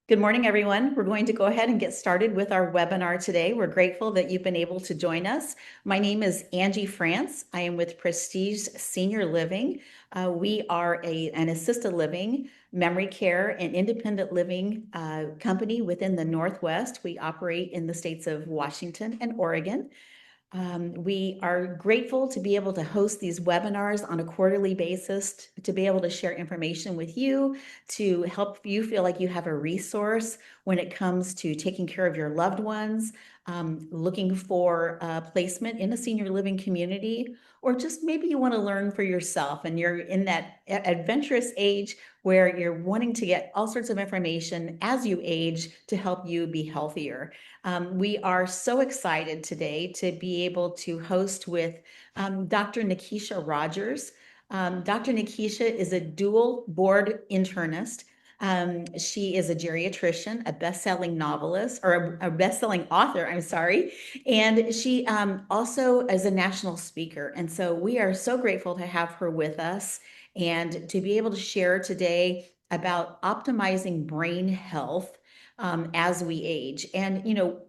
Good morning, everyone. We're going to go ahead and get started with our webinar today. We're grateful that you've been able to join us. My name is Angie France. I am with Prestige Senior Living. We are an assisted living, memory care, and independent living company within the Northwest. We operate in the states of Washington and Oregon. We are grateful to be able to host these webinars on a quarterly basis, to be able to share information with you, to help you feel like you have a resource when it comes to taking care of your loved ones, looking for placement in a senior living community, or just maybe you want to learn for yourself and you're in that adventurous age where you're wanting to get all sorts of information as you age to help you be healthier. We are so excited today to be able to host with Dr. Nakeisha Rodgers. Dr. Nakeisha is a dual board internist. She is a geriatrician, a best-selling novelist, or a best-selling author, I'm sorry, and she also is a national speaker. And so we are so grateful to have her with us and to be able to share today about optimizing brain health as we age. And,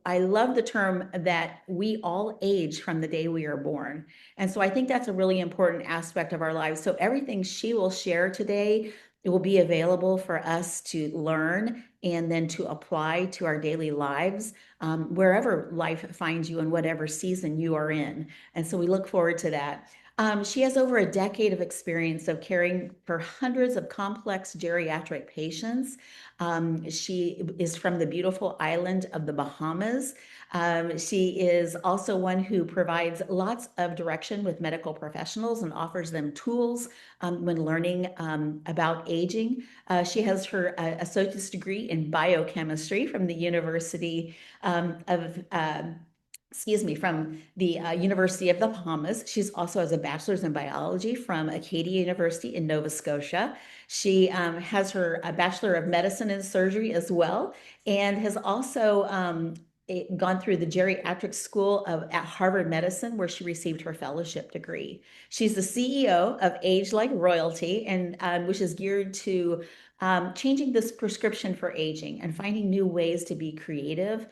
I love the term that we all age from the day we are born. And so I think that's a really important aspect of our lives. So everything she will share today, it will be available for us to learn and then to apply to our daily lives, wherever life finds you and whatever season you are in. And so we look forward to that. She has over a decade of experience of caring for hundreds of complex geriatric patients. She is from the beautiful island of the Bahamas. She is also one who provides lots of direction with medical professionals and offers them tools when learning about aging. She has her associate's degree in biochemistry from the University from the University of the Bahamas. She's also has a bachelor's in biology from Acadia University in Nova Scotia. She has her Bachelor of Medicine and Surgery as well, and has also gone through the geriatric school at Harvard Medicine, where she received her fellowship degree. She's the CEO of Age Like Royalty, and which is geared to changing this prescription for aging and finding new ways to be creative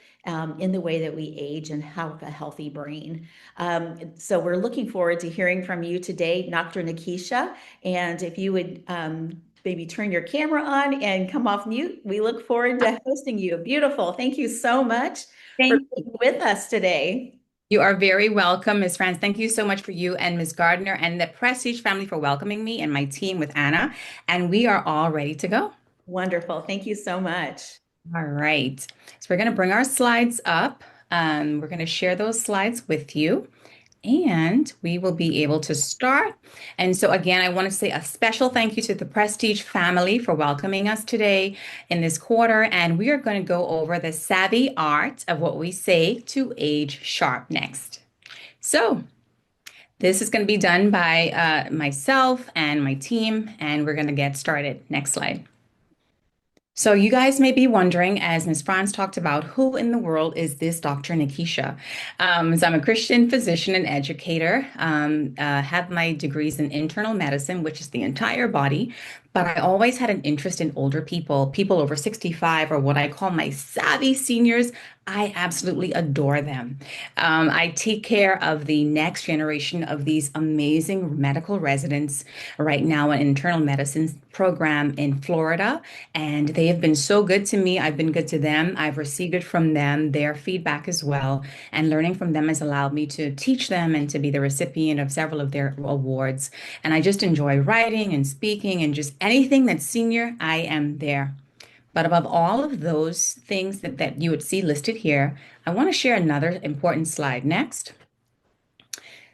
in the way that we age and have a healthy brain. So we're looking forward to hearing from you today, Dr. Nakeisha. And if you would maybe turn your camera on and come off mute, we look forward to hosting you. Beautiful. Thank you so much for Thank you. being with us today. You are very welcome, Ms. France. Thank you so much for you and Ms. Gardner and the Prestige family for welcoming me and my team with Anna. And we are all ready to go. Wonderful. Thank you so much. All right. So we're going to bring our slides up. We're going to share those slides with you. And we will be able to start. And so, again, I want to say a special thank you to the Prestige family for welcoming us today in this quarter. And we are going to go over the savvy art of what we say to age sharp next. So, this is going to be done by myself and my team, and we're going to get started. Next slide. So you guys may be wondering, as Ms. Franz talked about, who in the world is this Dr. Nakeisha? So I'm a Christian physician and educator, have my degrees in internal medicine, which is the entire body, but I always had an interest in older people, people over 65, or what I call my savvy seniors. I absolutely adore them. I take care of the next generation of these amazing medical residents right now in internal medicine program in Florida, and they have been so good to me. I've been good to them. I've received it from them, their feedback as well, and learning from them has allowed me to teach them and to be the recipient of several of their awards. And I just enjoy writing and speaking and just anything that's senior, I am there. But above all of those things that you would see listed here, I want to share another important slide next.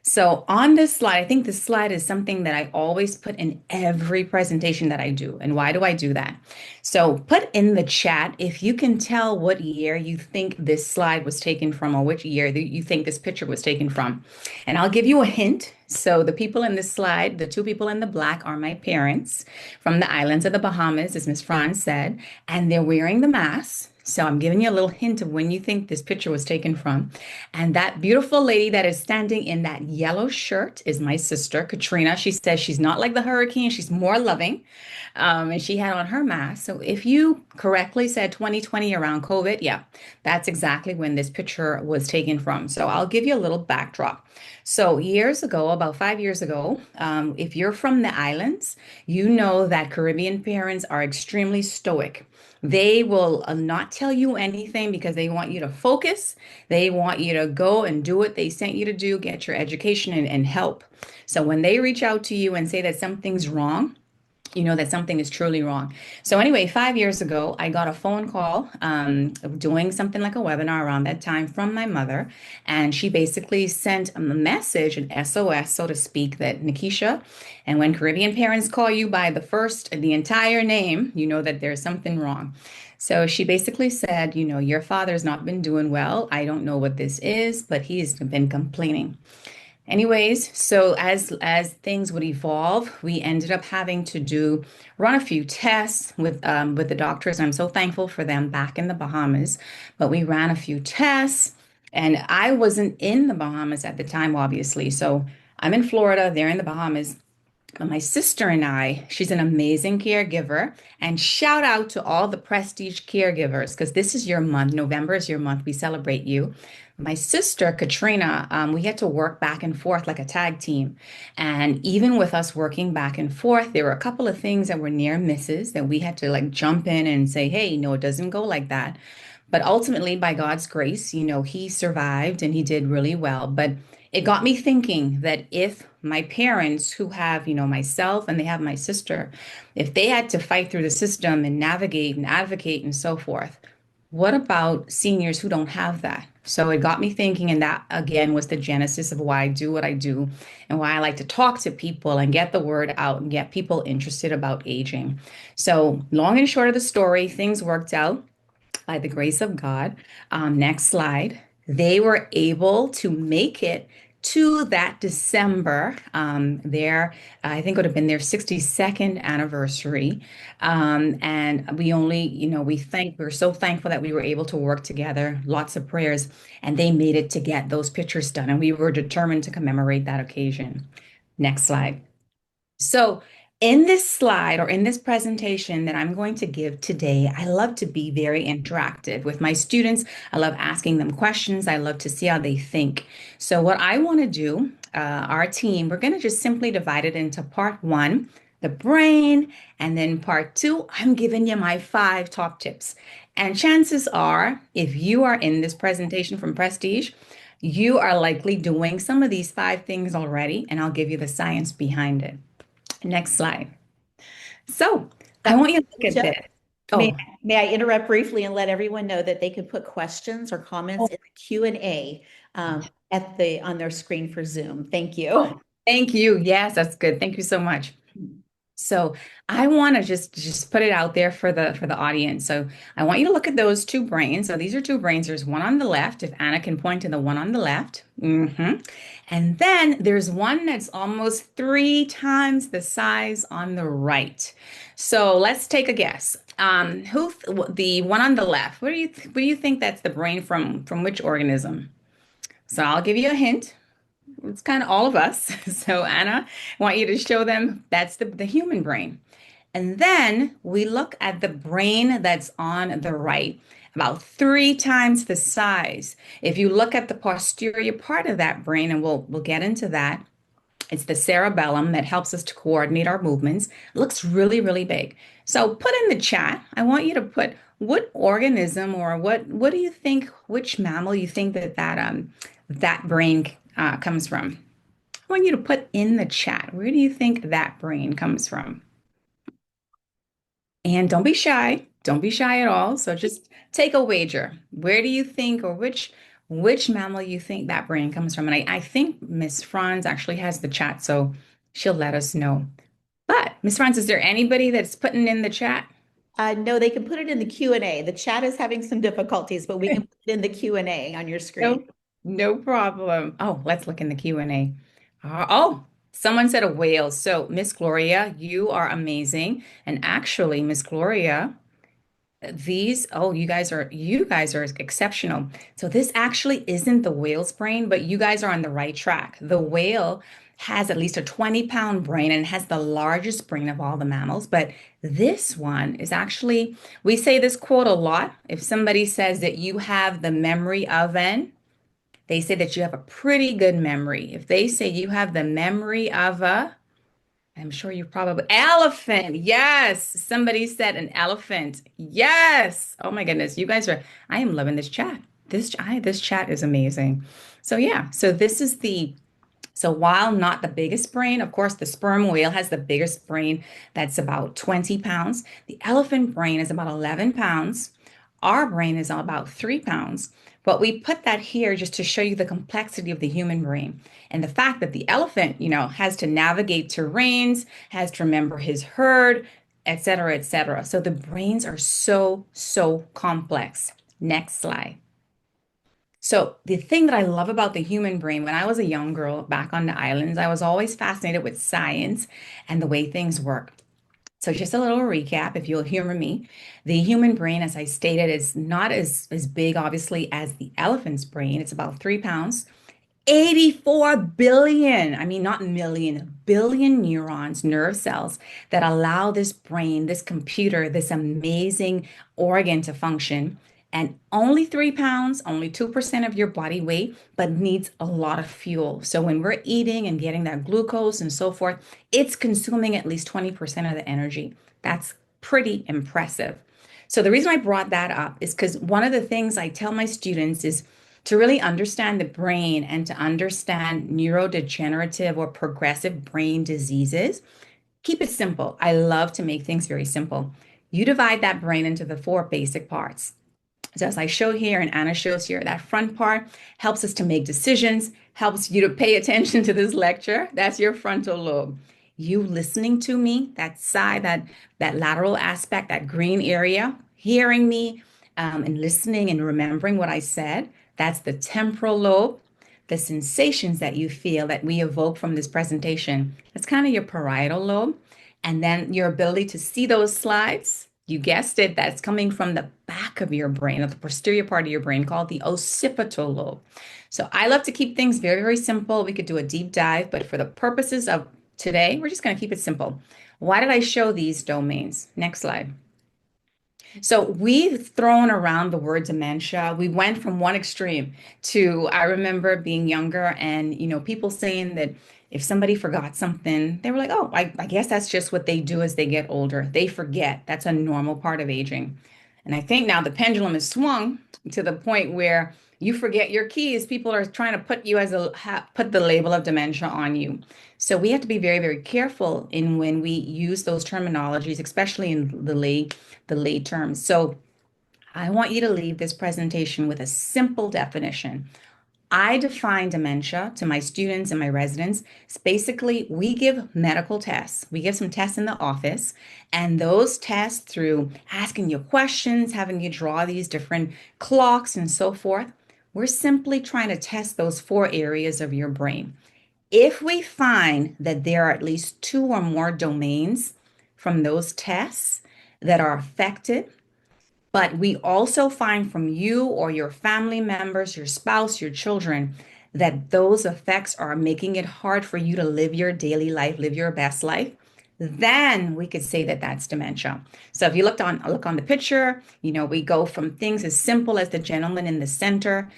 So on this slide, I think this slide is something that I always put in every presentation that I do. And why do I do that? So put in the chat if you can tell what year you think this slide was taken from or which year that you think this picture was taken from. And I'll give you a hint. So the people in this slide, the two people in the black are my parents from the islands of the Bahamas, as Miss Franz said, and they're wearing the mask So I'm giving you a little hint of when you think this picture was taken from. And that beautiful lady that is standing in that yellow shirt is my sister, Katrina. She says she's not like the hurricane, she's more loving. And she had on her mask. So if you correctly said 2020 around COVID, yeah, that's exactly when this picture was taken from. So I'll give you a little backdrop. So years ago, about 5 years ago, if you're from the islands, you know that Caribbean parents are extremely stoic. They will not tell you anything because they want you to focus. They want you to go and do what they sent you to do, get your education and help. So when they reach out to you and say that something's wrong, you know that something is truly wrong. So anyway, 5 years ago, I got a phone call doing something like a webinar around that time from my mother, and she basically sent a message, an SOS, so to speak, that Nakeisha, and when Caribbean parents call you by the entire name, you know that there's something wrong. So she basically said, you know, your father's not been doing well. I don't know what this is, but he's been complaining. Anyways, so as things would evolve, we ended up having to do run a few tests with the doctors. I'm so thankful for them back in the Bahamas, but we ran a few tests, and I wasn't in the Bahamas at the time, obviously. So I'm in Florida, they're in the Bahamas. But my sister and I, she's an amazing caregiver. And shout out to all the prestige caregivers, because this is your month. November is your month. We celebrate you. My sister, Katrina, we had to work back and forth like a tag team. And even with us working back and forth, there were a couple of things that were near misses that we had to like jump in and say, hey, no, it doesn't go like that. But ultimately, by God's grace, you know, he survived and he did really well. But it got me thinking that if my parents, who have, you know, myself and they have my sister, if they had to fight through the system and navigate and advocate and so forth, what about seniors who don't have that? So it got me thinking, and that again was the genesis of why I do what I do and why I like to talk to people and get the word out and get people interested about aging. So, long and short of the story, things worked out by the grace of God. Next slide. They were able to make it to that December, I think it would have been their 62nd anniversary. And we only, you know, we're so thankful that we were able to work together, lots of prayers, and they made it to get those pictures done. And we were determined to commemorate that occasion. Next slide. So, in this slide or in this presentation that I'm going to give today, I love to be very interactive with my students. I love asking them questions. I love to see how they think. So, what I want to do, our team, we're going to just simply divide it into part one, the brain, and then part two, I'm giving you my 5 top tips. And chances are, if you are in this presentation from Prestige, you are likely doing some of these 5 things already, and I'll give you the science behind it. Next slide. So I Dr. want you to look at Nakeisha, this. may, Oh, may I interrupt briefly and let everyone know that they can put questions or comments oh, in the Q&A on their screen for Zoom. Thank oh, you. thank you. Yes, that's good. Thank you so much. So I want to just put it out there for the audience. So I want you to look at those 2 brains. So these are 2 brains. There's one on the left. If Anna can point to the one on the left. And then there's one that's almost 3 times the size on the right. So let's take a guess. The one on the left? What do you think that's the brain from which organism? So I'll give you a hint. It's kind of all of us. So Anna, I want you to show them that's the human brain. And then we look at the brain that's on the right, about 3 times the size. If you look at the posterior part of that brain, and we'll get into that, it's the cerebellum that helps us to coordinate our movements. It looks really, really big. So put in the chat, I want you to put what organism or what do you think, which mammal you think that brain comes from? I want you to put in the chat. Where do you think that brain comes from? And don't be shy. Don't be shy at all. So just take a wager. Where do you think, or which mammal you think that brain comes from? And I think Miss Franz actually has the chat, so she'll let us know. But Miss Franz, is there anybody that's putting in the chat? No, they can put it in the Q&A. The chat is having some difficulties, but we can put it in the Q&A on your screen. No, no problem. Oh, let's look in the Q&A. Oh, someone said a whale. So Miss Gloria, you are amazing. And actually, Miss Gloria, you guys are exceptional. So this actually isn't the whale's brain, but you guys are on the right track. The whale has at least a 20-pound brain and has the largest brain of all the mammals. But this one is actually, we say this quote a lot. If somebody says that you have the memory of an, they say that you have a pretty good memory. If they say you have the memory of a, I'm sure you probably elephant. Yes. Somebody said an elephant. Yes. Oh my goodness. You guys are, I am loving this chat. This chat is amazing. So yeah, so while not the biggest brain, of course, the sperm whale has the biggest brain that's about 20 pounds. The elephant brain is about 11 pounds. Our brain is about 3 pounds. But we put that here just to show you the complexity of the human brain and the fact that the elephant, has to navigate terrains, has to remember his herd, et cetera, et cetera. So the brains are so, so complex. Next slide. So the thing that I love about the human brain, when I was a young girl back on the islands, I was always fascinated with science and the way things work. So just a little recap, if you'll humor me. The human brain, as I stated, is not as big, obviously, as the elephant's brain. It's about 3 pounds. 84 billion, I mean, not million, billion neurons, nerve cells that allow this brain, this computer, this amazing organ to function. And only 3 pounds, only 2% of your body weight, but needs a lot of fuel. So when we're eating and getting that glucose and so forth, it's consuming at least 20% of the energy. That's pretty impressive. So the reason I brought that up is because one of the things I tell my students is to really understand the brain and to understand neurodegenerative or progressive brain diseases, keep it simple. I love to make things very simple. You divide that brain into the four basic parts. So as I show here and Anna shows here, that front part helps us to make decisions, helps you to pay attention to this lecture. That's your frontal lobe. You listening to me, that side, that lateral aspect, that green area, hearing me and listening and remembering what I said, that's the temporal lobe. The sensations that you feel that we evoke from this presentation, that's kind of your parietal lobe. And then your ability to see those slides, you guessed it, that's coming from the back of your brain, or the posterior part of your brain called the occipital lobe. So I love to keep things very, very simple. We could do a deep dive, but for the purposes of today, we're just going to keep it simple. Why did I show these domains? Next slide. So we've thrown around the word dementia. We went from one extreme to, I remember being younger and, people saying that if somebody forgot something, they were like, oh, I guess that's just what they do as they get older. They forget. That's a normal part of aging. And I think now the pendulum has swung to the point where you forget your keys. People are trying to put you put the label of dementia on you. So we have to be very, very careful in when we use those terminologies, especially in the lay terms. So I want you to leave this presentation with a simple definition. I define dementia to my students and my residents. It's basically, we give medical tests. We give some tests in the office, and those tests, through asking you questions, having you draw these different clocks and so forth, we're simply trying to test those four areas of your brain. If we find that there are at least two or more domains from those tests that are affected, but we also find from you or your family members, your spouse, your children, that those effects are making it hard for you to live your daily life, live your best life, then we could say that that's dementia. So if you look on the picture, we go from things as simple as the gentleman in the center,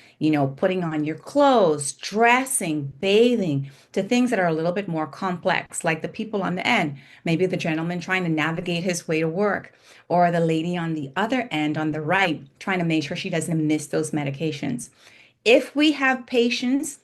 putting on your clothes, dressing, bathing, to things that are a little bit more complex, like the people on the end, maybe the gentleman trying to navigate his way to work, or the lady on the other end on the right, trying to make sure she doesn't miss those medications. If we have patients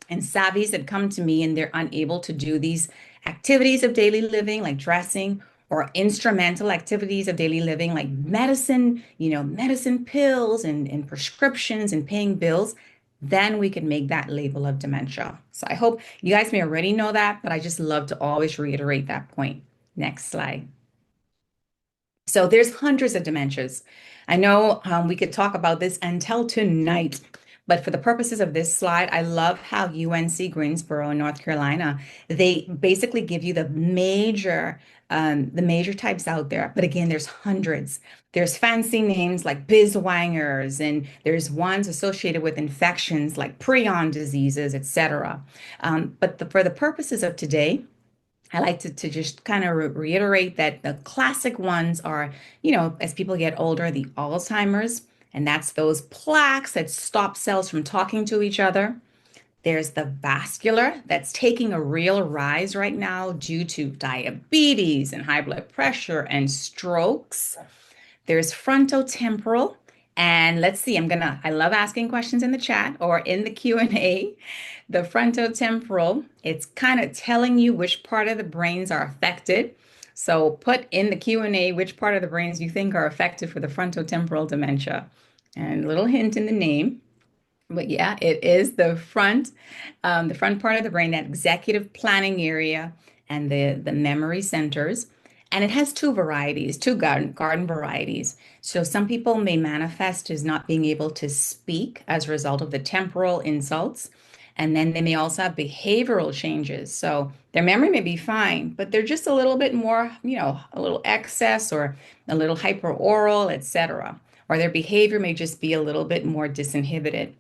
and savvies that come to me and they're unable to do these activities of daily living, like dressing, or instrumental activities of daily living, like medicine, medicine pills and prescriptions and paying bills, then we can make that label of dementia. So I hope you guys may already know that, but I just love to always reiterate that point. Next slide. So there's hundreds of dementias. I know we could talk about this until tonight, But for the purposes of this slide, I love how UNC Greensboro, North Carolina, they basically give you the major types out there. But again, there's hundreds. There's fancy names like Biswangers, and there's ones associated with infections like prion diseases, etc. For the purposes of today, I like to just kind of reiterate that the classic ones are, as people get older, the Alzheimer's, and that's those plaques that stop cells from talking to each other. There's the vascular that's taking a real rise right now due to diabetes and high blood pressure and strokes. There's frontotemporal. And let's see, I love asking questions in the chat or in the Q&A. The frontotemporal, it's kind of telling you which part of the brains are affected. So put in the Q&A which part of the brains you think are affected for the frontotemporal dementia. And a little hint in the name. But yeah, it is the front part of the brain, that executive planning area and the memory centers. And it has two varieties, two garden varieties. So some people may manifest as not being able to speak as a result of the temporal insults. And then they may also have behavioral changes. So their memory may be fine, but they're just a little bit more, a little excess or a little hyperoral, etc. Or their behavior may just be a little bit more disinhibited.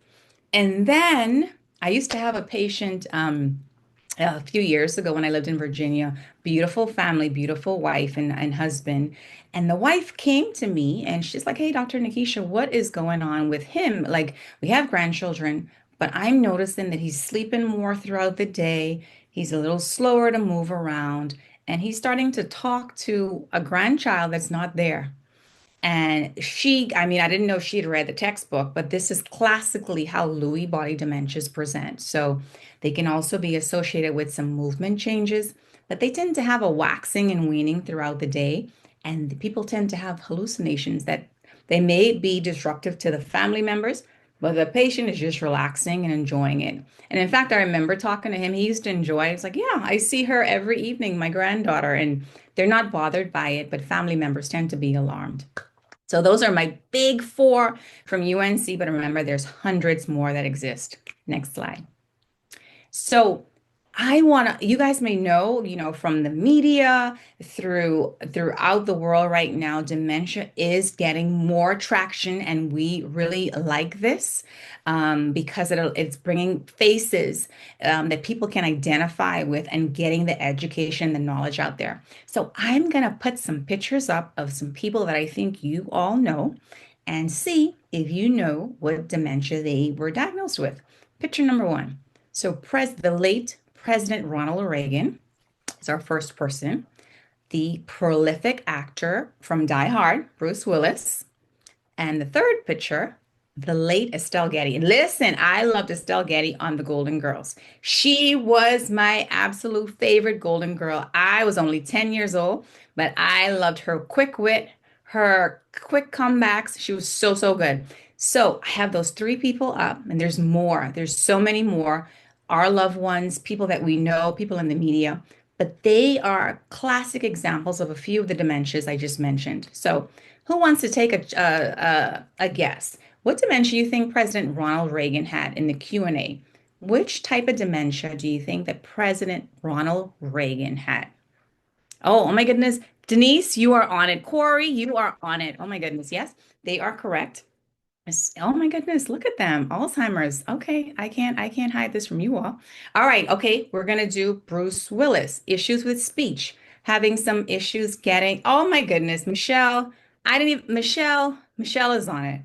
And then I used to have a patient a few years ago when I lived in Virginia, beautiful family, beautiful wife and husband. And the wife came to me and she's like, "Hey, Dr. Nakeisha, what is going on with him? Like, we have grandchildren, but I'm noticing that he's sleeping more throughout the day. He's a little slower to move around, and he's starting to talk to a grandchild that's not there." And I mean, I didn't know she had read the textbook, but this is classically how Lewy body dementias present. So they can also be associated with some movement changes, but they tend to have a waxing and waning throughout the day. And people tend to have hallucinations that they may be disruptive to the family members, but the patient is just relaxing and enjoying it. And in fact, I remember talking to him. He used to enjoy it. It's like, yeah, I see her every evening, my granddaughter, and they're not bothered by it, but family members tend to be alarmed. So those are my big four from UNC, but remember, there's hundreds more that exist. Next slide. So you guys may know, from the media throughout the world right now, dementia is getting more traction, and we really like this because it's bringing faces that people can identify with and getting the education, the knowledge out there. So I'm going to put some pictures up of some people that I think you all know and see if you know what dementia they were diagnosed with. Picture number one. So the late President Ronald Reagan is our first person. The prolific actor from Die Hard, Bruce Willis. And the third picture, the late Estelle Getty. And listen, I loved Estelle Getty on The Golden Girls. She was my absolute favorite Golden Girl. I was only 10 years old, but I loved her quick wit, her quick comebacks. She was so, so good. So I have those three people up, and there's more. There's so many more. Our loved ones, people that we know, people in the media, but they are classic examples of a few of the dementias I just mentioned. So who wants to take a guess? What dementia you think President Ronald Reagan had in the Q&A? Which type of dementia do you think that President Ronald Reagan had? Oh my goodness. Denise, you are on it. Corey, you are on it. Oh my goodness. Yes, they are correct. Oh my goodness, look at them. Alzheimer's. Okay, I can't hide this from you all. All right, okay, we're gonna do Bruce Willis. Issues with speech, having some issues getting, oh my goodness, Michelle. I didn't even Michelle is on it.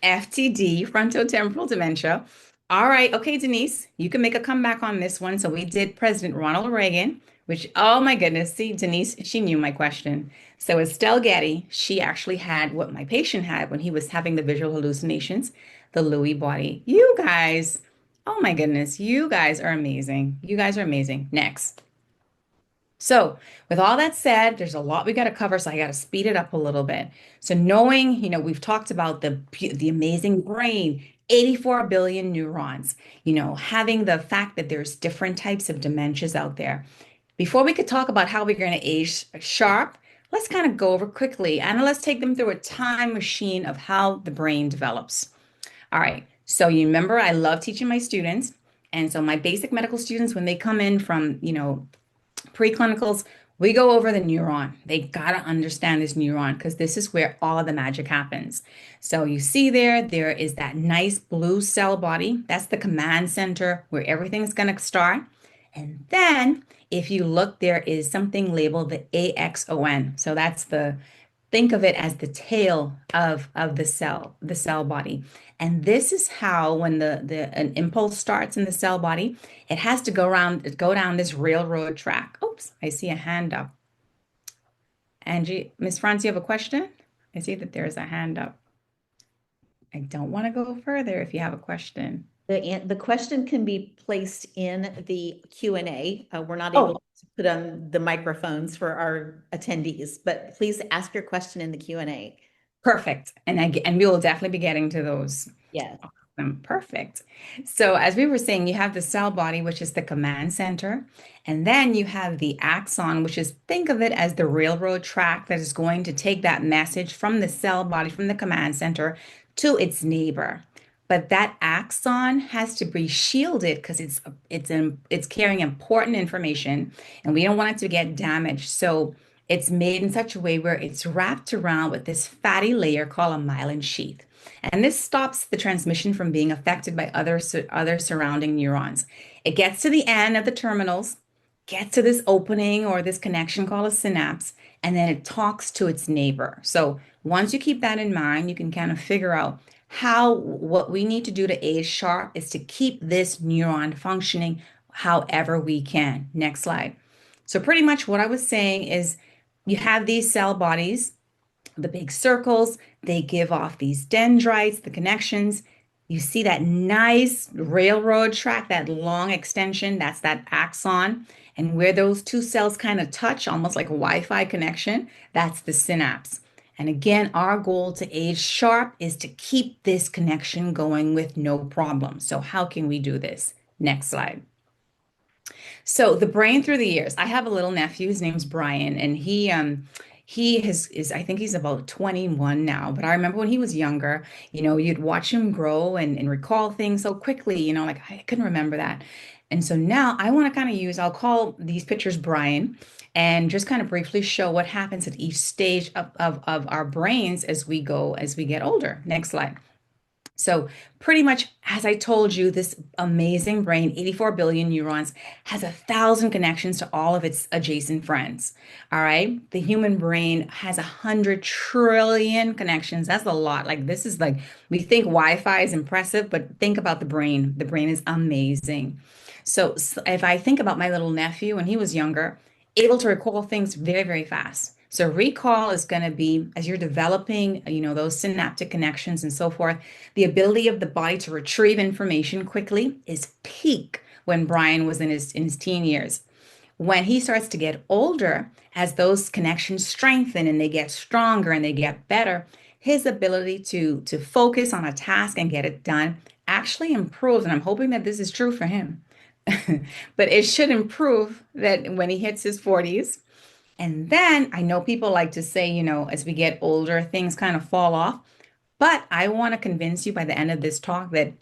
FTD, frontotemporal dementia. All right, okay, Denise, you can make a comeback on this one. So we did President Ronald Reagan, which, oh my goodness, see, Denise, she knew my question. So Estelle Getty, she actually had what my patient had when he was having the visual hallucinations, the Lewy body. You guys, oh my goodness, you guys are amazing. You guys are amazing. Next. So, with all that said, there's a lot we got to cover, so I got to speed it up a little bit. So, knowing, we've talked about the amazing brain, 84 billion neurons, having the fact that there's different types of dementias out there. Before we could talk about how we're going to age sharp, let's kind of go over quickly and let's take them through a time machine of how the brain develops. All right. So you remember I love teaching my students. And so my basic medical students, when they come in from, preclinicals, we go over the neuron. They got to understand this neuron because this is where all of the magic happens. So you see there is that nice blue cell body. That's the command center where everything's going to start. And then if you look, there is something labeled the AXON. So that's think of it as the tail of the cell body. And this is how when an impulse starts in the cell body, it has to go down this railroad track. Oops, I see a hand up. Angie, Miss Franz, you have a question? I see that there's a hand up. I don't want to go further if you have a question. The question can be placed in the Q&A. We're not able Oh, to put on the microphones for our attendees, but please ask your question in the Q&A. perfect. And we will definitely be getting to those. Yes. Awesome. Perfect. So as we were saying, you have the cell body, which is the command center, and then you have the axon, which is think of it as the railroad track that is going to take that message from the cell body, from the command center to its neighbor. But that axon has to be shielded because it's carrying important information, and we don't want it to get damaged. So it's made in such a way where it's wrapped around with this fatty layer called a myelin sheath. And this stops the transmission from being affected by other surrounding neurons. It gets to the end of the terminals, gets to this opening or this connection called a synapse, and then it talks to its neighbor. So once you keep that in mind, you can kind of figure out how what we need to do to age sharp is to keep this neuron functioning however we can. Next slide. So pretty much what I was saying is you have these cell bodies, the big circles, they give off these dendrites, the connections. You see that nice railroad track, that long extension, that's that axon. And where those two cells kind of touch, almost like a Wi-Fi connection, that's the synapse. And again, our goal to age sharp is to keep this connection going with no problem. So how can we do this? Next slide. So the brain through the years. I have a little nephew. His name's Brian, and he has is I think he's about 21 now. But I remember when he was younger, you'd watch him grow and recall things so quickly. Like I couldn't remember that. And so now I want to kind of I'll call these pictures Brian, and just kind of briefly show what happens at each stage of our brains as we get older. Next slide. So, pretty much, as I told you, this amazing brain, 84 billion neurons, has 1,000 connections to all of its adjacent friends. All right. The human brain has 100 trillion connections. That's a lot. Like, this is like, we think Wi-Fi is impressive, but think about the brain. The brain is amazing. So if I think about my little nephew when he was younger, able to recall things very, very fast. So recall is going to be as you're developing, those synaptic connections and so forth, the ability of the body to retrieve information quickly is peak when Brian was in his teen years. When he starts to get older, as those connections strengthen and they get stronger and they get better, his ability to focus on a task and get it done actually improves. And I'm hoping that this is true for him. But it should improve that when he hits his 40s. And then I know people like to say, as we get older, things kind of fall off. But I want to convince you by the end of this talk that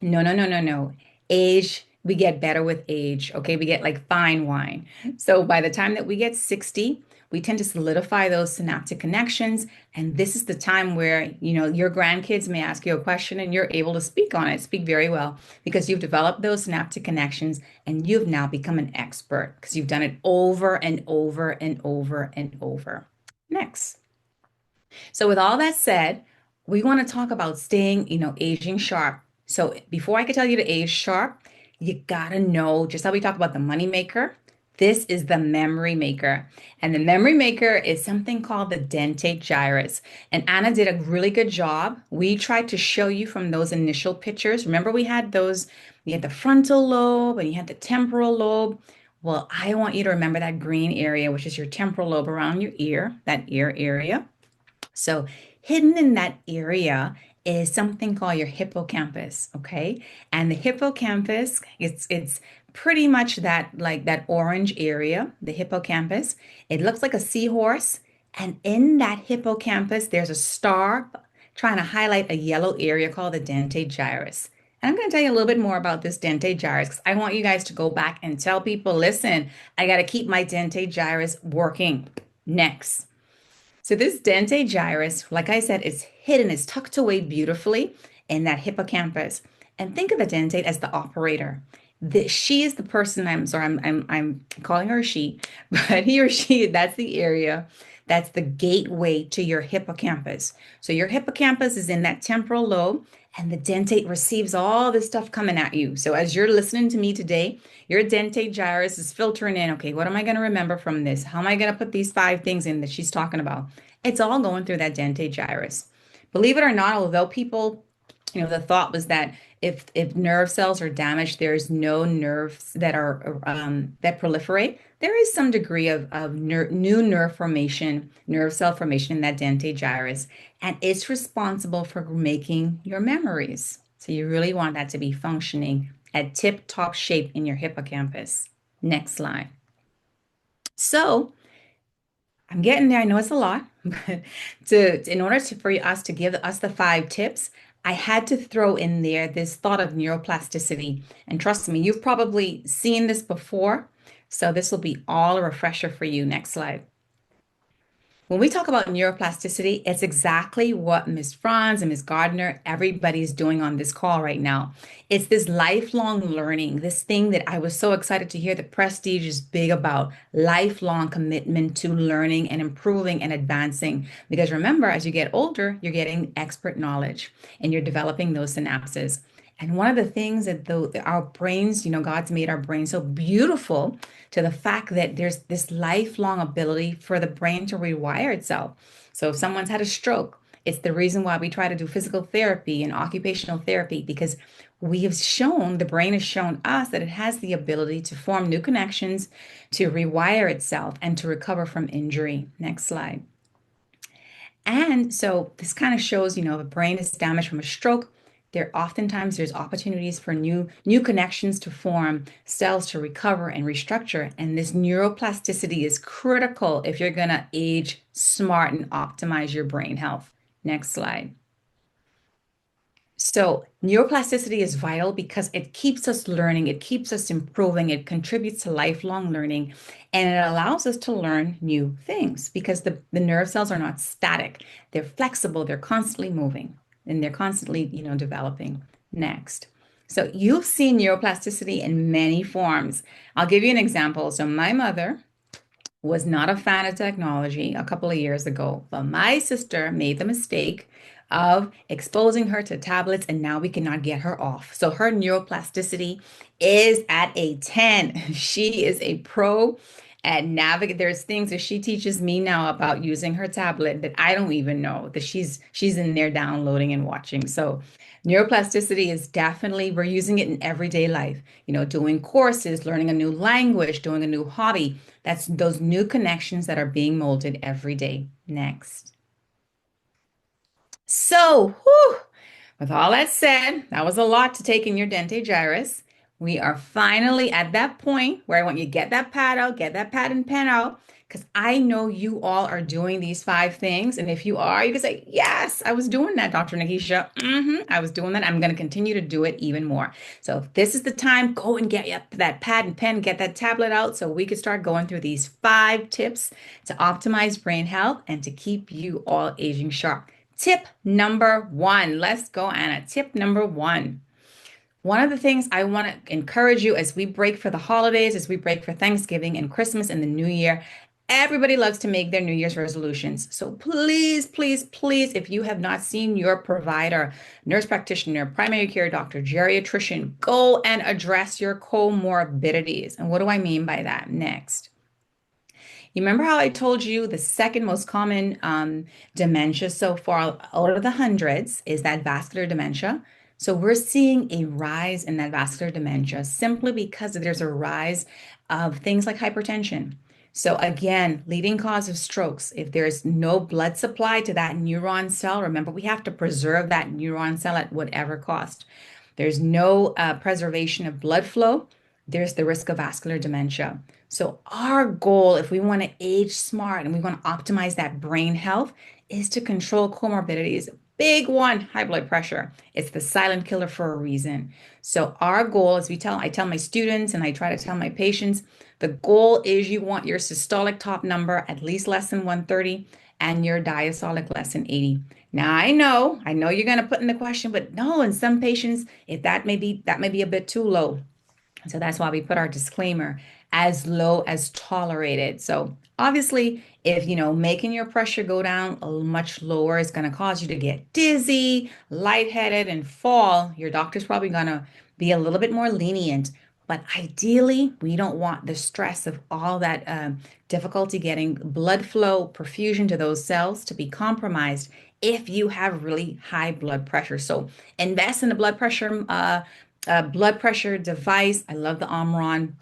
no, no, no, no, no. Age, we get better with age. Okay. We get like fine wine. So by the time that we get 60, we tend to solidify those synaptic connections. And this is the time where, your grandkids may ask you a question and you're able to speak on it, speak very well, because you've developed those synaptic connections and you've now become an expert because you've done it over and over and over and over. Next. So with all that said, we want to talk about staying, aging sharp. So before I could tell you to age sharp, you gotta know, just how we talk about the money maker, this is the memory maker. And the memory maker is something called the dentate gyrus. And Anna did a really good job. We tried to show you from those initial pictures. Remember, we had the frontal lobe and you had the temporal lobe. Well, I want you to remember that green area, which is your temporal lobe around your ear, that ear area. So hidden in that area is something called your hippocampus, okay? And the hippocampus, it's pretty much that orange area, the hippocampus. It looks like a seahorse, and in that hippocampus there's a star trying to highlight a yellow area called the dentate gyrus. And I'm going to tell you a little bit more about this dentate gyrus because I want you guys to go back and tell people, listen, I got to keep my dentate gyrus working. Next. So this dentate gyrus, like I said, is hidden, it's tucked away beautifully in that hippocampus. And think of the dentate as the operator. She is the person, I'm sorry, I'm calling her she, but he or she, that's the area, that's the gateway to your hippocampus. So your hippocampus is in that temporal lobe, and the dentate receives all this stuff coming at you. So as you're listening to me today, your dentate gyrus is filtering in, okay, what am I going to remember from this? How am I going to put these five things in that she's talking about? It's all going through that dentate gyrus. Believe it or not, although people, the thought was that if nerve cells are damaged, there's no nerves that are that proliferate. There is some degree of new nerve formation, nerve cell formation in that dentate gyrus, and it's responsible for making your memories. So you really want that to be functioning at tip-top shape in your hippocampus. Next slide. So I'm getting there. I know it's a lot, but in order for us to give us the 5 tips, I had to throw in there this thought of neuroplasticity. And trust me, you've probably seen this before. So this will be all a refresher for you. Next slide. When we talk about neuroplasticity, it's exactly what Ms. Franz and Ms. Gardner, everybody's doing on this call right now. It's this lifelong learning, this thing that I was so excited to hear that Prestige is big about, lifelong commitment to learning and improving and advancing. Because remember, as you get older, you're getting expert knowledge and you're developing those synapses. And one of the things that our brains, God's made our brains so beautiful to the fact that there's this lifelong ability for the brain to rewire itself. So if someone's had a stroke, it's the reason why we try to do physical therapy and occupational therapy because the brain has shown us that it has the ability to form new connections, to rewire itself, and to recover from injury. Next slide. And so this kind of shows, if a brain is damaged from a stroke, there's opportunities for new connections to form, cells to recover and restructure. And this neuroplasticity is critical if you're going to age smart and optimize your brain health. Next slide. So neuroplasticity is vital because it keeps us learning, it keeps us improving, it contributes to lifelong learning, and it allows us to learn new things because the nerve cells are not static. They're flexible, they're constantly moving, and they're constantly, developing. Next. So you've seen neuroplasticity in many forms. I'll give you an example. So my mother was not a fan of technology a couple of years ago, but my sister made the mistake of exposing her to tablets, and now we cannot get her off. So her neuroplasticity is at a 10. She is a pro at navigate. There's things that she teaches me now about using her tablet that I don't even know that she's in there downloading and watching. So neuroplasticity is definitely, we're using it in everyday life, doing courses, learning a new language, doing a new hobby. That's those new connections that are being molded every day. Next. So, with all that said, that was a lot to take in your dentate gyrus. We are finally at that point where I want you to get that pad out, get that pad and pen out, because I know you all are doing these 5 things. And if you are, you can say, yes, I was doing that, Dr. Nakeisha. I was doing that. I'm going to continue to do it even more. So if this is the time, go and get that pad and pen, get that tablet out so we can start going through these 5 tips to optimize brain health and to keep you all aging sharp. Tip number 1. Let's go, Anna. Tip number 1. One of the things I want to encourage you as we break for the holidays, as we break for Thanksgiving and Christmas and the New Year, everybody loves to make their New Year's resolutions. So please, please, please, if you have not seen your provider, nurse practitioner, primary care doctor, geriatrician, go and address your comorbidities. And what do I mean by that? Next. You remember how I told you the second most common dementia so far out of the hundreds is that vascular dementia? So we're seeing a rise in that vascular dementia simply because there's a rise of things like hypertension. So again, leading cause of strokes, if there's no blood supply to that neuron cell, remember we have to preserve that neuron cell at whatever cost. There's no preservation of blood flow, there's the risk of vascular dementia. So our goal, if we want to age smart and we want to optimize that brain health, is to control comorbidities Big one, high blood pressure. It's the silent killer for a reason. So our goal is I tell my students and I try to tell my patients, the goal is you want your systolic top number at least less than 130 and your diastolic less than 80. Now I know you're going to put in the question, but no, in some patients, if that may be a bit too low. So that's why we put our disclaimer as low as tolerated. So obviously, if making your pressure go down much lower is going to cause you to get dizzy, lightheaded, and fall, your doctor's probably going to be a little bit more lenient. But ideally, we don't want the stress of all that difficulty getting blood flow, perfusion to those cells to be compromised if you have really high blood pressure. So invest in a blood pressure device. I love the Omron.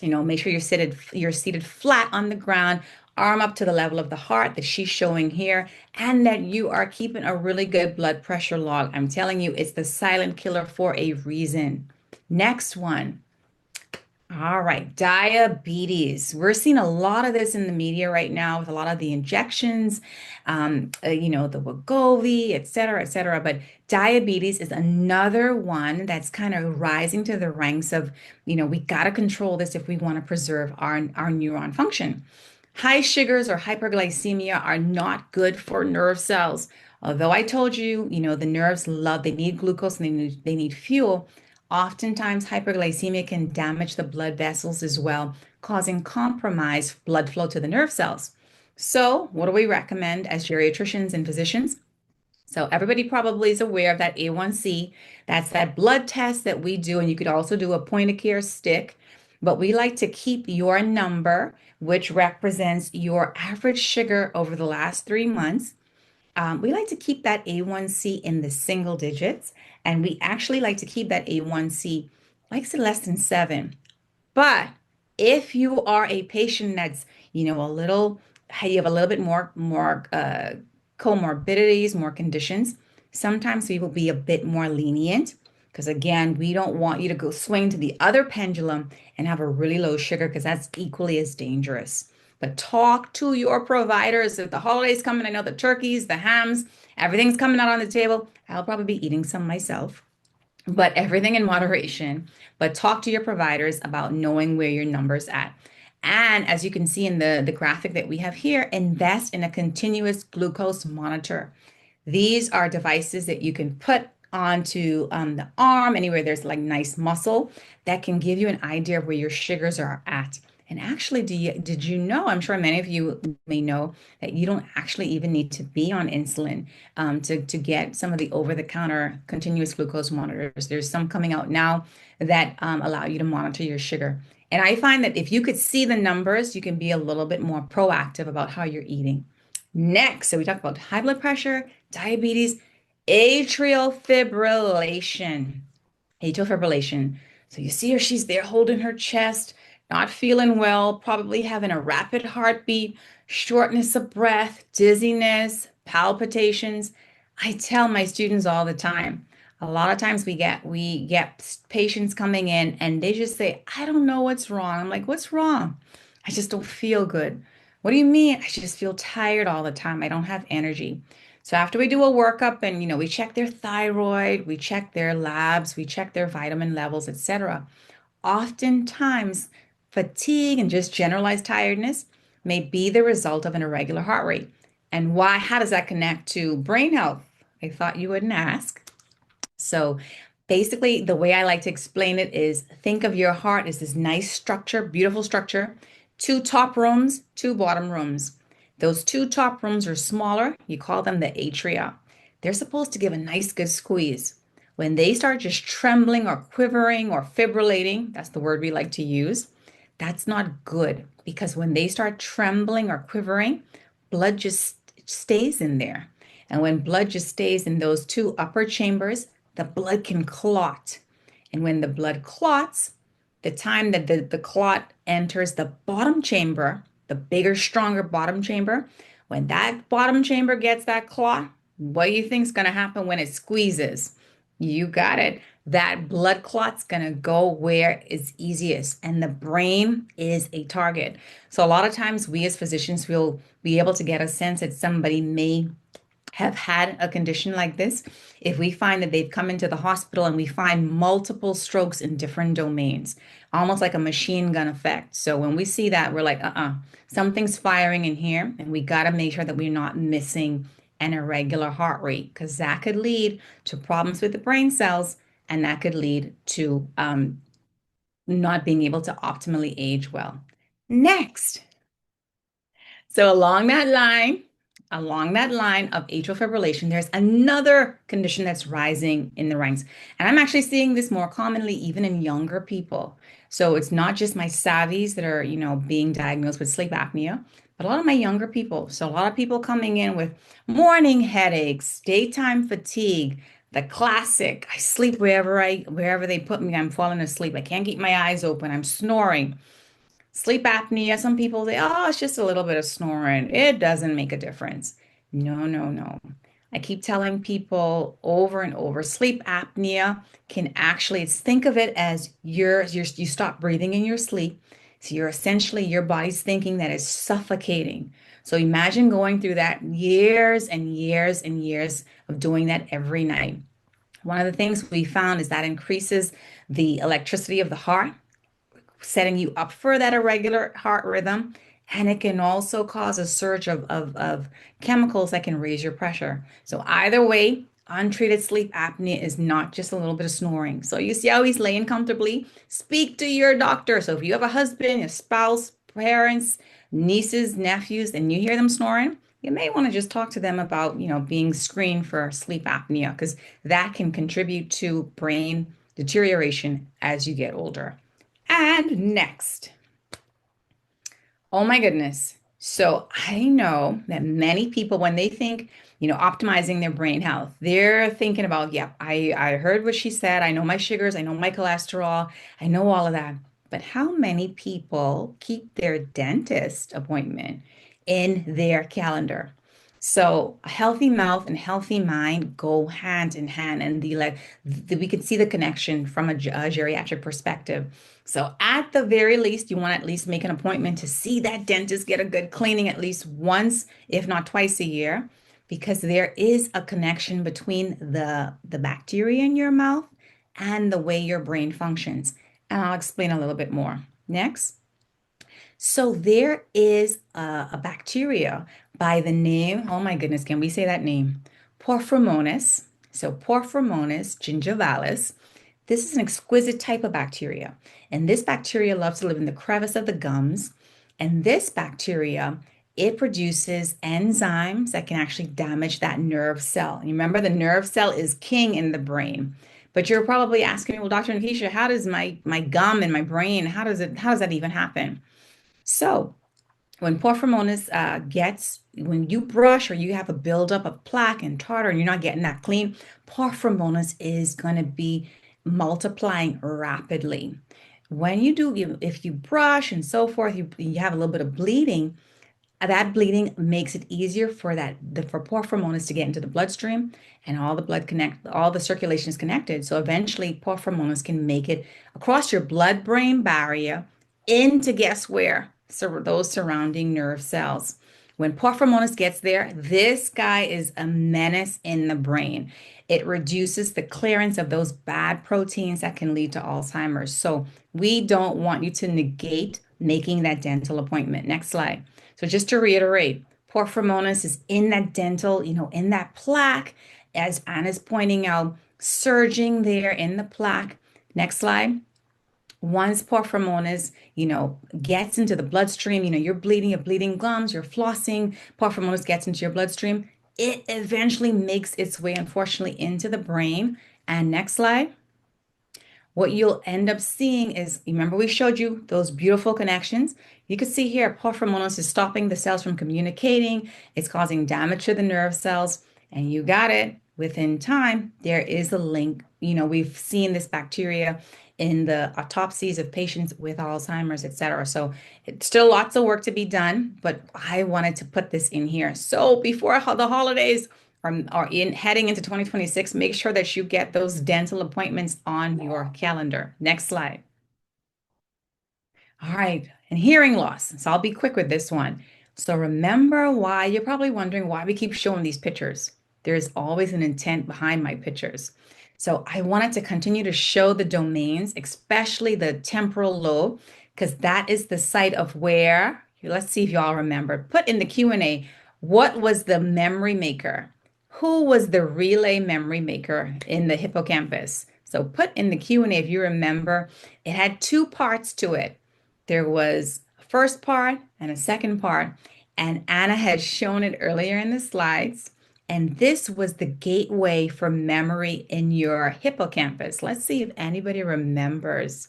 Make sure you're seated flat on the ground, arm up to the level of the heart that she's showing here, and that you are keeping a really good blood pressure log. I'm telling you, it's the silent killer for a reason. Next one. All right, diabetes. We're seeing a lot of this in the media right now with a lot of the injections, the Wegovy, et cetera, et cetera. But diabetes is another one that's kind of rising to the ranks of, we got to control this if we want to preserve our neuron function. High sugars or hyperglycemia are not good for nerve cells. Although I told you, the nerves they need glucose and they need fuel. Oftentimes, hyperglycemia can damage the blood vessels as well, causing compromised blood flow to the nerve cells. So, what do we recommend as geriatricians and physicians? So, everybody probably is aware of that A1C. That's that blood test that we do, and you could also do a point of care stick. But we like to keep your number, which represents your average sugar over the last 3 months. We like to keep that A1C in the single digits, and we actually like to keep that A1C like I said, less than 7. But if you are a patient that's, you have a little bit more comorbidities, more conditions, sometimes we will be a bit more lenient because again, we don't want you to go swing to the other pendulum and have a really low sugar because that's equally as dangerous. But talk to your providers. If the holidays coming, I know the turkeys, the hams, everything's coming out on the table. I'll probably be eating some myself, but everything in moderation. But talk to your providers about knowing where your number's at. And as you can see in the graphic that we have here, invest in a continuous glucose monitor. These are devices that you can put onto the arm, anywhere there's like nice muscle, that can give you an idea of where your sugars are at. And actually, did you know? I'm sure many of you may know that you don't actually even need to be on insulin to get some of the over-the-counter continuous glucose monitors. There's some coming out now that allow you to monitor your sugar. And I find that if you could see the numbers, you can be a little bit more proactive about how you're eating. Next, so we talked about high blood pressure, diabetes, atrial fibrillation. Atrial fibrillation. So you see her, she's there holding her chest, not feeling well, probably having a rapid heartbeat, shortness of breath, dizziness, palpitations. I tell my students all the time. A lot of times we get patients coming in and they just say, "I don't know what's wrong." I'm like, "What's wrong?" "I just don't feel good." "What do you mean?" "I just feel tired all the time. I don't have energy." So after we do a workup and we check their thyroid, we check their labs, we check their vitamin levels, etc. Oftentimes, fatigue and just generalized tiredness may be the result of an irregular heart rate. And why? How does that connect to brain health? I thought you wouldn't ask. So basically, the way I like to explain it is think of your heart as this nice structure, beautiful structure, two top rooms, two bottom rooms. Those two top rooms are smaller. You call them the atria. They're supposed to give a nice, good squeeze. When they start just trembling or quivering or fibrillating, that's the word we like to use, that's not good because when they start trembling or quivering, blood just stays in there. And when blood just stays in those two upper chambers, the blood can clot. And when the blood clots, the time that the clot enters the bottom chamber, the bigger, stronger bottom chamber, when that bottom chamber gets that clot, what do you think is going to happen when it squeezes? You got it. That blood clot's going to go where it's easiest, and the brain is a target. So a lot of times we as physicians will be able to get a sense that somebody may have had a condition like this, if we find that they've come into the hospital and we find multiple strokes in different domains, almost like a machine gun effect. So when we see that, we're like, something's firing in here, and we got to make sure that we're not missing an irregular heart rate because that could lead to problems with the brain cells, and that could lead to not being able to optimally age well. Next. So along that line of atrial fibrillation, there's another condition that's rising in the ranks. And I'm actually seeing this more commonly even in younger people. So it's not just my savvies that are, being diagnosed with sleep apnea, but a lot of my younger people. So a lot of people coming in with morning headaches, daytime fatigue, the classic, I sleep wherever they put me, I'm falling asleep. I can't keep my eyes open. I'm snoring. Sleep apnea, some people say, oh, it's just a little bit of snoring. It doesn't make a difference. No, no, no. I keep telling people over and over, sleep apnea can actually, think of it as you stop breathing in your sleep. So you're essentially, your body's thinking that it's suffocating. So imagine going through that years and years and years of doing that every night. One of the things we found is that increases the electricity of the heart, setting you up for that irregular heart rhythm. And it can also cause a surge of chemicals that can raise your pressure. So either way, untreated sleep apnea is not just a little bit of snoring. So you see how he's laying comfortably? Speak to your doctor. So if you have a husband, a spouse, parents, nieces, nephews, and you hear them snoring, you may want to just talk to them about, being screened for sleep apnea because that can contribute to brain deterioration as you get older. And next, oh my goodness. So I know that many people, when they think, optimizing their brain health, they're thinking about, yeah, I heard what she said. I know my sugars, I know my cholesterol, I know all of that. But how many people keep their dentist appointment in their calendar? So a healthy mouth and healthy mind go hand in hand, and we can see the connection from a geriatric perspective. So at the very least, you want to at least make an appointment to see that dentist, get a good cleaning at least once, if not twice a year, because there is a connection between the bacteria in your mouth and the way your brain functions. And I'll explain a little bit more. Next. So there is a bacteria by the name, oh my goodness, can we say that name? Porphyromonas. So Porphyromonas gingivalis. This is an exquisite type of bacteria. And this bacteria loves to live in the crevice of the gums. And this bacteria, it produces enzymes that can actually damage that nerve cell. And remember, the nerve cell is king in the brain. But you're probably asking me, well, Dr. Nakeisha, how does my gum and my brain, how does that even happen? So when porphyromonas when you brush or you have a buildup of plaque and tartar and you're not getting that clean, porphyromonas is going to be multiplying rapidly. If you brush and so forth, you have a little bit of bleeding. That bleeding makes it easier for porphyromonas to get into the bloodstream, and all the circulation is connected. So eventually porphyromonas can make it across your blood-brain barrier into, guess where? So those surrounding nerve cells. When porphyromonas gets there, this guy is a menace in the brain. It reduces the clearance of those bad proteins that can lead to Alzheimer's. So we don't want you to negate making that dental appointment. Next slide. So just to reiterate, porphyromonas is in that dental, in that plaque, as Anna's pointing out, surging there in the plaque. Next slide. Once porphyromonas, gets into the bloodstream, you're bleeding gums, you're flossing, porphyromonas gets into your bloodstream, it eventually makes its way, unfortunately, into the brain. And next slide. What you'll end up seeing is, remember we showed you those beautiful connections. You can see here, porphyromonas is stopping the cells from communicating. It's causing damage to the nerve cells. And you got it. Within time, there is a link. We've seen this bacteria in the autopsies of patients with Alzheimer's, et cetera. So it's still lots of work to be done, but I wanted to put this in here. So before the holidays, or in heading into 2026, make sure that you get those dental appointments on your calendar. Next slide. All right, and hearing loss. So I'll be quick with this one. So remember why, you're probably wondering why we keep showing these pictures. There's always an intent behind my pictures. So I wanted to continue to show the domains, especially the temporal lobe, because that is the site of where, let's see if you all remember. Put in the Q&A, what was the memory maker? Who was the relay memory maker in the hippocampus? So put in the Q&A if you remember, it had two parts to it. There was a first part and a second part, and Anna had shown it earlier in the slides. And this was the gateway for memory in your hippocampus. Let's see if anybody remembers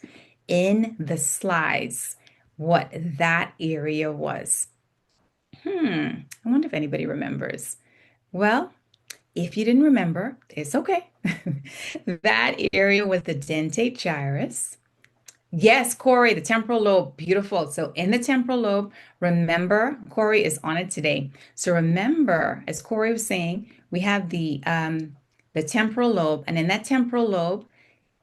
in the slides what that area was. I wonder if anybody remembers. Well, if you didn't remember, it's okay. That area was the dentate gyrus. Yes, Corey, the temporal lobe, beautiful. So in the temporal lobe, remember, Corey is on it today. So remember, as Corey was saying, we have the temporal lobe, and in that temporal lobe,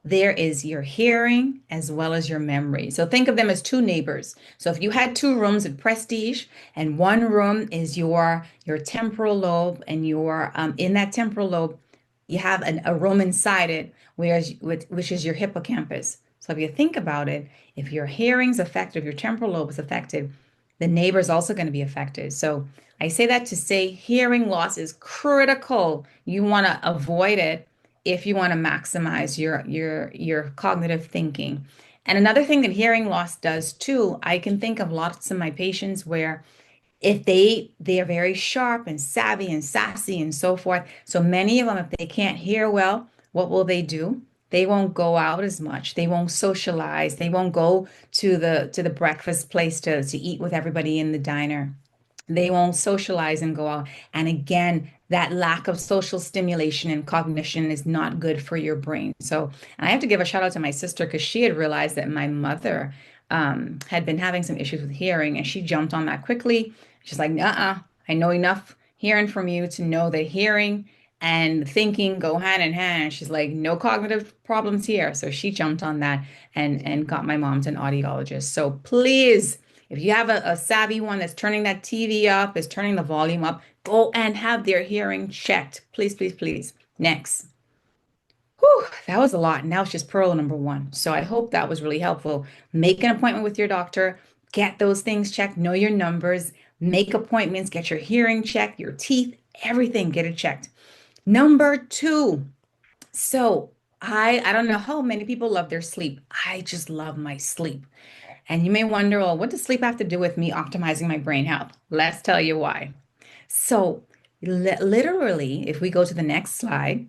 there is your hearing as well as your memory. So think of them as two neighbors. So if you had two rooms at Prestige, and one room is your temporal lobe, and your in that temporal lobe, you have a room inside it, which is your hippocampus. So if you think about it, if your hearing's affected, if your temporal lobe is affected, the neighbor is also going to be affected. So I say that to say hearing loss is critical. You want to avoid it if you want to maximize your cognitive thinking. And another thing that hearing loss does too, I can think of lots of my patients where if they are very sharp and savvy and sassy and so forth. So many of them, if they can't hear well, what will they do? They won't go out as much. They won't socialize. They won't go to the breakfast place to eat with everybody in the diner. They won't socialize and go out. And again, that lack of social stimulation and cognition is not good for your brain. So, and I have to give a shout out to my sister because she had realized that my mother had been having some issues with hearing, and she jumped on that quickly. She's like, I know enough hearing from you to know that hearing and thinking go hand in hand. She's like, no cognitive problems here. So she jumped on that and got my mom to an audiologist. So please, if you have a savvy one that's turning that TV up, is turning the volume up, go and have their hearing checked. Please, please, please. Next. Whew, that was a lot. Now it's just pearl number one. So I hope that was really helpful. Make an appointment with your doctor, get those things checked, know your numbers, make appointments, get your hearing checked, your teeth, everything, get it checked. Number two. So I don't know how many people love their sleep. I just love my sleep. And you may wonder, well, what does sleep have to do with me optimizing my brain health? Let's tell you why. So, literally, if we go to the next slide,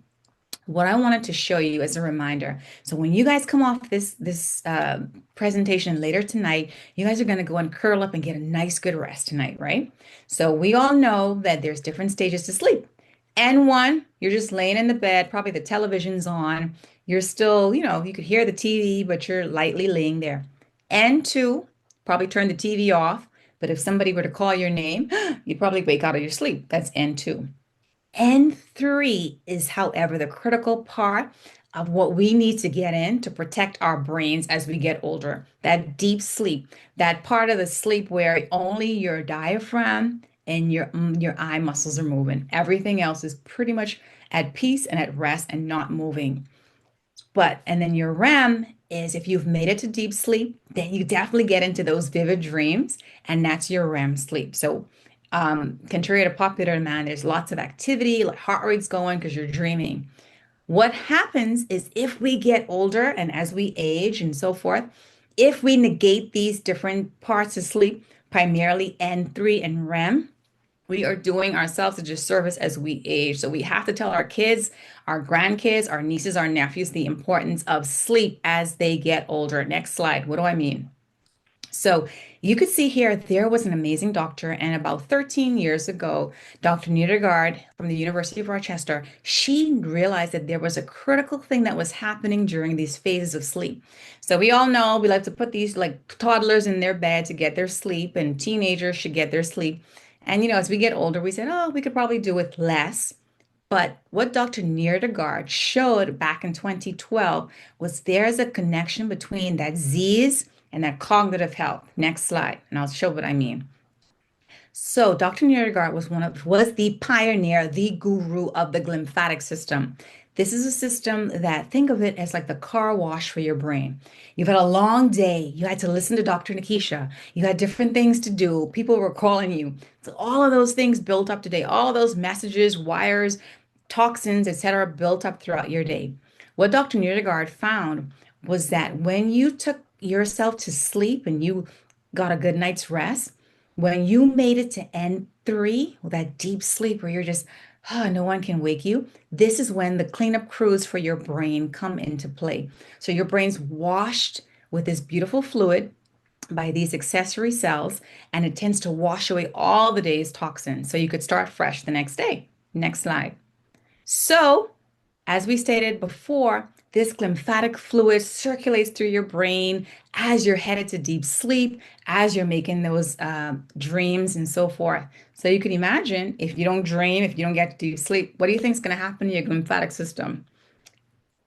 what I wanted to show you as a reminder. So when you guys come off this presentation later tonight, you guys are going to go and curl up and get a nice good rest tonight, right? So we all know that there's different stages to sleep. N1, you're just laying in the bed, probably the television's on. You're still, you could hear the TV, but you're lightly laying there. N2, probably turn the TV off, but if somebody were to call your name, you'd probably wake out of your sleep. That's N2. N3 is, however, the critical part of what we need to get in to protect our brains as we get older. That deep sleep, that part of the sleep where only your diaphragm and your eye muscles are moving. Everything else is pretty much at peace and at rest and not moving. And then your REM is if you've made it to deep sleep, then you definitely get into those vivid dreams, and that's your REM sleep. So, contrary to popular demand, there's lots of activity, like heart rate's going because you're dreaming. What happens is if we get older and as we age and so forth, if we negate these different parts of sleep, primarily N3 and REM, we are doing ourselves a disservice as we age. So we have to tell our kids, our grandkids, our nieces, our nephews the importance of sleep as they get older. Next slide. What do I mean? So you could see here, there was an amazing doctor, and about 13 years ago, Dr. Niedergard from the University of Rochester, she realized that there was a critical thing that was happening during these phases of sleep. So we all know we like to put these like toddlers in their bed to get their sleep, and teenagers should get their sleep. And as we get older, we said, oh, we could probably do with less. But what Dr. Niedergard showed back in 2012 was there's a connection between that Z's and that cognitive health. Next slide, and I'll show what I mean. So Dr. Niergard was the pioneer, the guru of the glymphatic system. This is a system that think of it as like the car wash for your brain. You've had a long day. You had to listen to Dr. Nakeisha. You had different things to do. People were calling you. So all of those things built up today, all of those messages, wires, toxins, etc., built up throughout your day. What Dr. Niergard found was that when you took yourself to sleep and you got a good night's rest, when you made it to N3, that deep sleep where you're just, no one can wake you, this is when the cleanup crews for your brain come into play. So your brain's washed with this beautiful fluid by these accessory cells, and it tends to wash away all the day's toxins. So you could start fresh the next day. Next slide. So, as we stated before, this lymphatic fluid circulates through your brain as you're headed to deep sleep, as you're making those dreams and so forth. So you can imagine if you don't dream, if you don't get to deep sleep, what do you think is going to happen to your lymphatic system?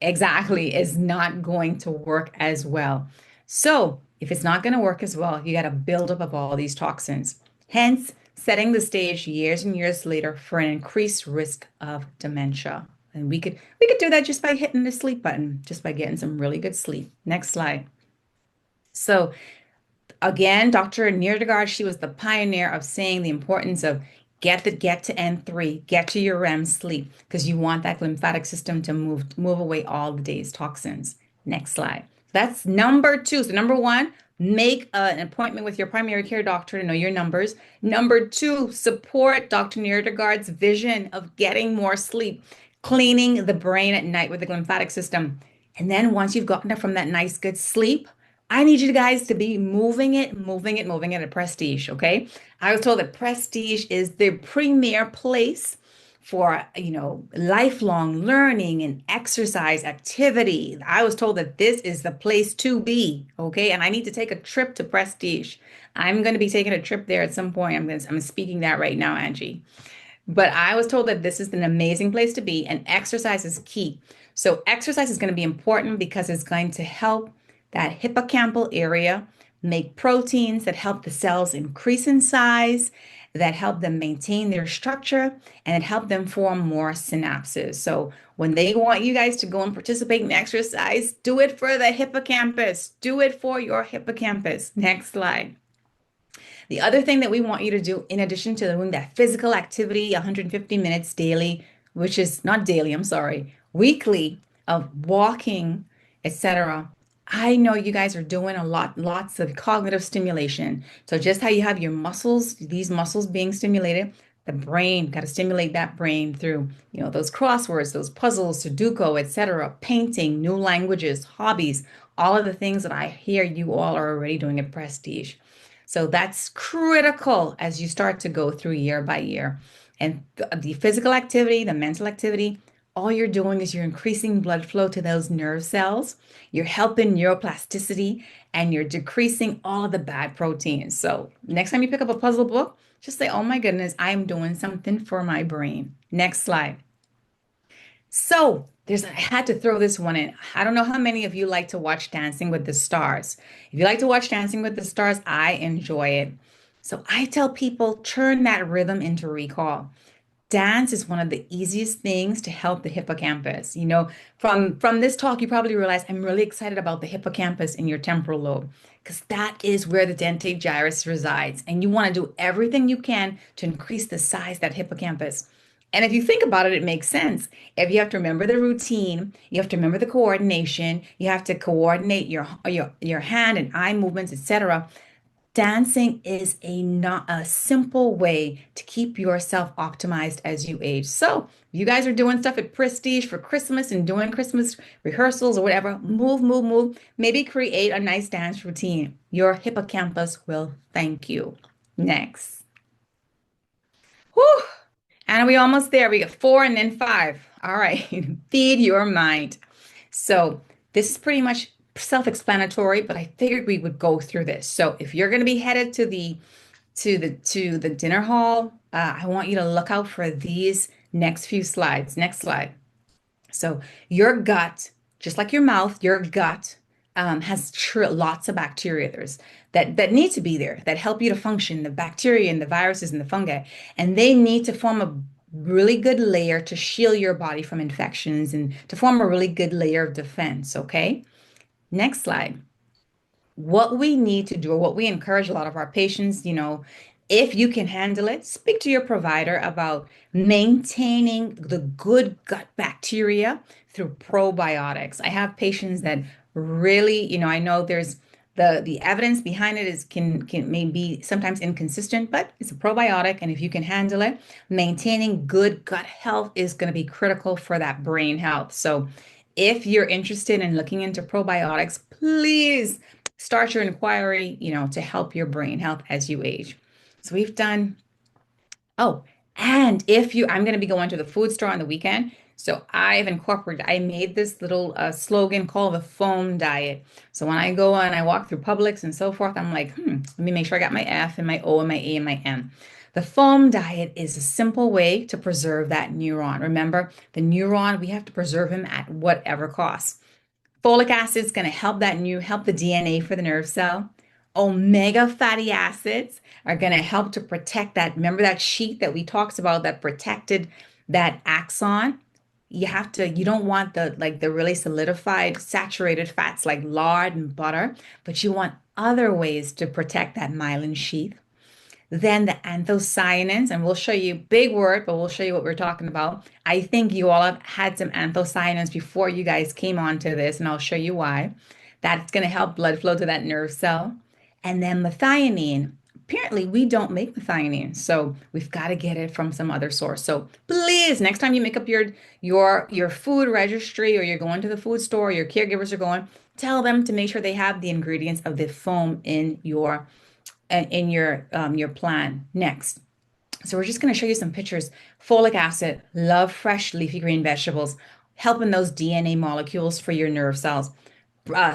Exactly, is not going to work as well. So, if it's not going to work as well, you got a buildup of all these toxins. Hence, setting the stage years and years later for an increased risk of dementia. And we could do that just by hitting the sleep button, just by getting some really good sleep. Next slide. So, again, Dr. Nierdegaard, she was the pioneer of saying the importance of get to N3, get to your REM sleep, because you want that lymphatic system to move away all the day's toxins. Next slide. That's number two. So number one, make an appointment with your primary care doctor to know your numbers. Number two, support Dr. Nierdegaard's vision of getting more sleep, cleaning the brain at night with the lymphatic system. And then once you've gotten it from that nice, good sleep, I need you guys to be moving it at Prestige, okay? I was told that Prestige is the premier place for, lifelong learning and exercise activity. I was told that this is the place to be, okay? And I need to take a trip to Prestige. I'm going to be taking a trip there at some point. I'm speaking that right now, Angie. But I was told that this is an amazing place to be, and exercise is key. So, exercise is going to be important because it's going to help that hippocampal area make proteins that help the cells increase in size, that help them maintain their structure, and it help them form more synapses. So, when they want you guys to go and participate in exercise, do it for the hippocampus. Do it for your hippocampus. Next slide. The other thing that we want you to do, in addition to doing that physical activity, 150 minutes daily, which is not daily, I'm sorry, weekly of walking, etc. I know you guys are doing lots of cognitive stimulation. So just how you have your muscles, these muscles being stimulated, the brain, got to stimulate that brain through, those crosswords, those puzzles, Sudoku, etc., painting, new languages, hobbies, all of the things that I hear you all are already doing at Prestige. So that's critical as you start to go through year by year. And the physical activity, the mental activity, all you're doing is you're increasing blood flow to those nerve cells. You're helping neuroplasticity and you're decreasing all of the bad proteins. So next time you pick up a puzzle book, just say, oh my goodness, I'm doing something for my brain. Next slide. So I had to throw this one in. I don't know how many of you like to watch Dancing with the Stars. If you like to watch Dancing with the Stars, I enjoy it. So I tell people turn that rhythm into recall. Dance is one of the easiest things to help the hippocampus. From this talk, you probably realize I'm really excited about the hippocampus in your temporal lobe because that is where the dentate gyrus resides. And you want to do everything you can to increase the size of that hippocampus. And if you think about it, it makes sense. If you have to remember the routine, you have to remember the coordination, you have to coordinate your hand and eye movements, etc. Dancing is not a simple way to keep yourself optimized as you age. So, if you guys are doing stuff at Prestige for Christmas and doing Christmas rehearsals or whatever, move, move, move. Maybe create a nice dance routine. Your hippocampus will thank you. Next. Whew. And are we almost there? We got four and then five. All right. Feed your mind. So this is pretty much self-explanatory, but I figured we would go through this. So if you're going to be headed to the dinner hall, I want you to look out for these next few slides. Next slide. So your gut, just like your mouth, your gut has lots of bacteria that need to be there that help you to function, the bacteria and the viruses and the fungi, and they need to form a really good layer to shield your body from infections and to form a really good layer of defense. Okay, next slide. What we need to do, or what we encourage a lot of our patients, if you can handle it, speak to your provider about maintaining the good gut bacteria through probiotics. I have patients that really, I know there's the evidence behind it is can may be sometimes inconsistent, but it's a probiotic, and if you can handle it, maintaining good gut health is going to be critical for that brain health. So if you're interested in looking into probiotics, please start your inquiry, to help your brain health as you age. So we've done, oh, and I'm going to be going to the food store on the weekend. So I made this little slogan called the foam diet. So when I go and I walk through Publix and so forth, I'm like, let me make sure I got my F and my O and my A and my M. The foam diet is a simple way to preserve that neuron. Remember, the neuron, we have to preserve him at whatever cost. Folic acid is going to help the DNA for the nerve cell. Omega fatty acids are going to help to protect that. Remember that sheet that we talked about that protected that axon? You don't want the really solidified saturated fats like lard and butter, but you want other ways to protect that myelin sheath. Then the anthocyanins, and we'll show you, big word, but we'll show you what we're talking about. I think you all have had some anthocyanins before you guys came onto this, and I'll show you why. That's going to help blood flow to that nerve cell. And then methionine. Apparently, we don't make methionine, so we've got to get it from some other source. So please, next time you make up your food registry, or you're going to the food store, or your caregivers are going, tell them to make sure they have the ingredients of the foam in your plan. Next. So we're just going to show you some pictures. Folic acid, love fresh leafy green vegetables, helping those DNA molecules for your nerve cells.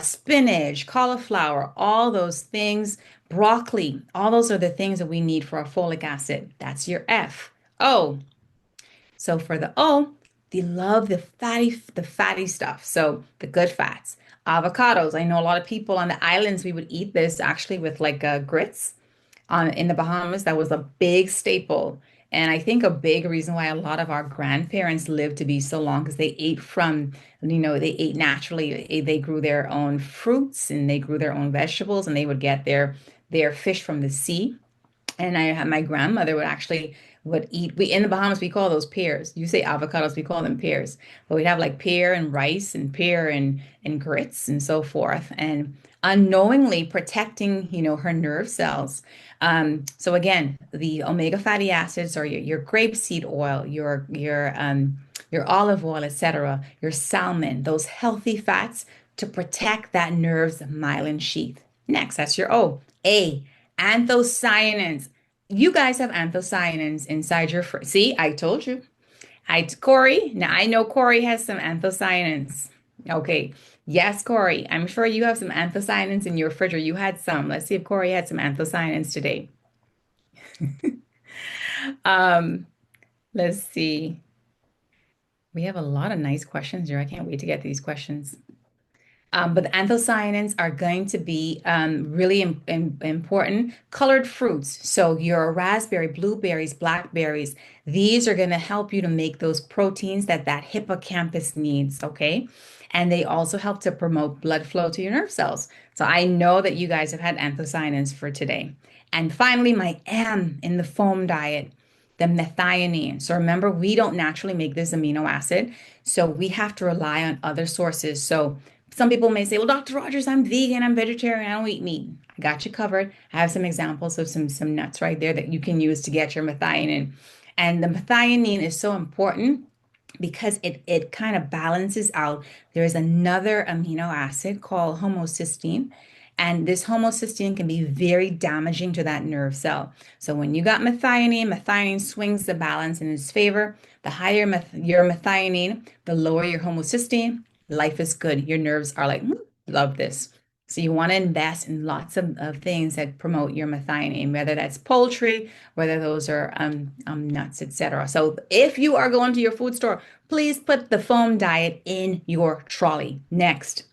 Spinach, cauliflower, all those things, broccoli, all those are the things that we need for our folic acid. That's your F. O. So for the O, they love the fatty stuff. So the good fats. Avocados. I know a lot of people on the islands, we would eat this actually with like grits in the Bahamas. That was a big staple. And I think a big reason why a lot of our grandparents lived to be so long because they ate naturally. They grew their own fruits and they grew their own vegetables and they would get their fish from the sea. And I had my grandmother would eat. We in the Bahamas we call those pears. You say avocados, we call them pears. But we'd have like pear and rice and pear and grits and so forth. And unknowingly protecting, her nerve cells. So again, the omega fatty acids or your grapeseed oil, your olive oil, etc., your salmon, those healthy fats to protect that nerve's myelin sheath. Next, that's your O. A, anthocyanins. You guys have anthocyanins inside your fridge. See, I told you. Corey, now I know Corey has some anthocyanins. Okay. Yes, Corey, I'm sure you have some anthocyanins in your fridge, or you had some. Let's see if Corey had some anthocyanins today. Um, let's see. We have a lot of nice questions here. I can't wait to get these questions. But the anthocyanins are going to be really important. Colored fruits, so your raspberry, blueberries, blackberries, these are going to help you to make those proteins that hippocampus needs, okay? And they also help to promote blood flow to your nerve cells. So I know that you guys have had anthocyanins for today. And finally, my M in the foam diet, the methionine. So remember, we don't naturally make this amino acid, so we have to rely on other sources. So some people may say, well, Dr. Rodgers, I'm vegan, I'm vegetarian, I don't eat meat. I got you covered. I have some examples of some nuts right there that you can use to get your methionine. And the methionine is so important because it kind of balances out. There is another amino acid called homocysteine, and this homocysteine can be very damaging to that nerve cell. So when you got methionine swings the balance in its favor. The higher your methionine, the lower your homocysteine. Life is good. Your nerves are like, love this. So you want to invest in lots of things that promote your methionine, whether that's poultry, whether those are nuts, etc. So if you are going to your food store, please put the foam diet in your trolley. Next.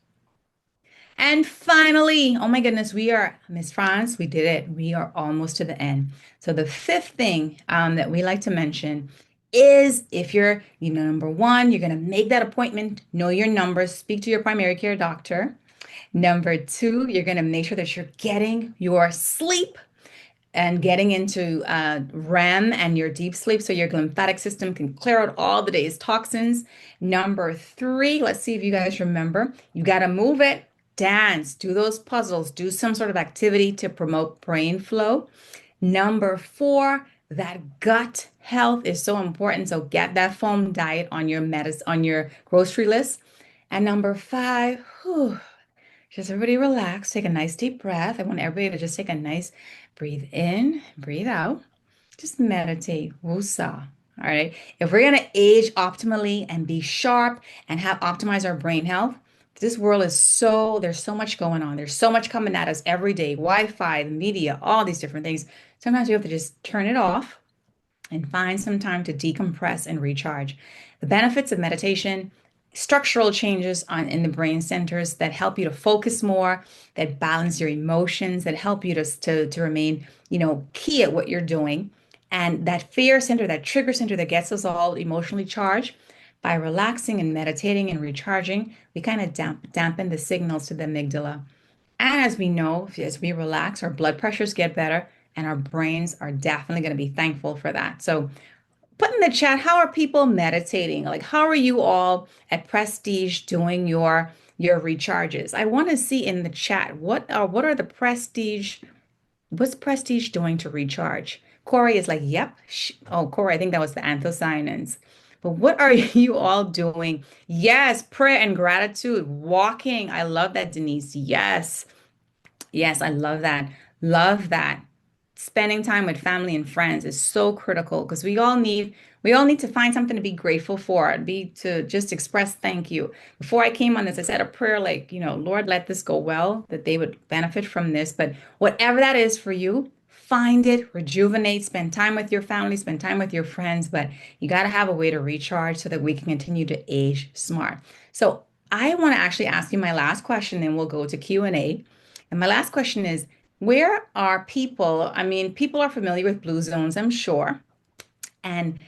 And finally, oh my goodness, we are, Miss France, we did it. We are almost to the end. So the fifth thing that we like to mention is if you're, number one, you're going to make that appointment, know your numbers, speak to your primary care doctor. Number two, you're going to make sure that you're getting your sleep and getting into REM and your deep sleep so your lymphatic system can clear out all the day's toxins. Number three, let's see if you guys remember, you got to move it, dance, do those puzzles, do some sort of activity to promote brain flow. Number four, that gut health is so important. So get that foam diet on your on your grocery list. And number five, whew, just everybody relax, take a nice deep breath. I want everybody to just take a nice breathe in, breathe out. Just meditate, woosah. All right. If we're gonna age optimally and be sharp and have optimize our brain health, this world is there's so much going on. There's so much coming at us every day. Wi-Fi, the media, all these different things. Sometimes we have to just turn it off and find some time to decompress and recharge. The benefits of meditation, structural changes in the brain centers that help you to focus more, that balance your emotions, that help you to remain, key at what you're doing. And that fear center, that trigger center that gets us all emotionally charged, by relaxing and meditating and recharging, we kind of dampen the signals to the amygdala. And as we know, as we relax, our blood pressures get better and our brains are definitely going to be thankful for that. So put in the chat, how are people meditating? Like, how are you all at Prestige doing your recharges? I want to see in the chat what are the Prestige, what's Prestige doing to recharge? Corey is like, yep. Oh, Corey, I think that was the anthocyanins. But what are you all doing? Yes, prayer and gratitude, walking. I love that, Denise. Yes. Yes, I love that. Love that. Spending time with family and friends is so critical because we all need to find something to be grateful for, be to just express thank you. Before I came on this, I said a prayer like, Lord, let this go well, that they would benefit from this. But whatever that is for you, find it, rejuvenate, spend time with your family, spend time with your friends, but you got to have a way to recharge so that we can continue to age smart. So I want to actually ask you my last question, then we'll go to Q&A. And my last question is, where are people? I mean, people are familiar with blue zones, I'm sure. And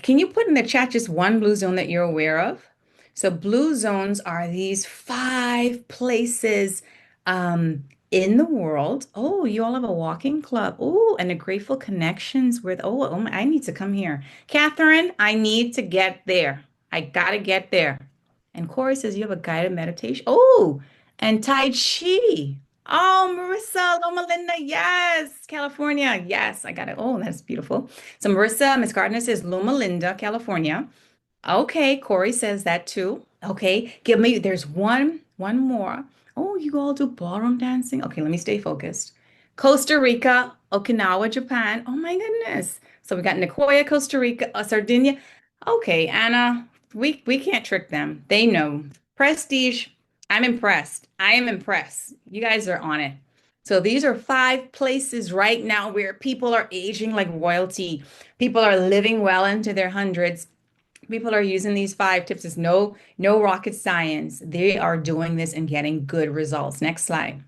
can you put in the chat just one blue zone that you're aware of? So blue zones are these five places in the world. Oh, you all have a walking club. Oh, and a Grateful Connections with, I need to come here. Catherine, I need to get there. I gotta get there. And Corey says you have a guided meditation. Oh, and Tai Chi. Oh, Marissa, Loma Linda, yes. California, yes. I got it. Oh, that's beautiful. So Marissa, Miss Gardner says Loma Linda, California. Okay, Corey says that too. Okay, there's one more. Oh, you all do ballroom dancing? Okay, let me stay focused. Costa Rica, Okinawa, Japan. Oh my goodness. So we got Nicoya, Costa Rica, Sardinia. Okay, Anna, we can't trick them. They know. Prestige, I'm impressed. I am impressed. You guys are on it. So these are five places right now where people are aging like royalty. People are living well into their hundreds. People are using these five tips. It's no rocket science. They are doing this and getting good results. Next slide.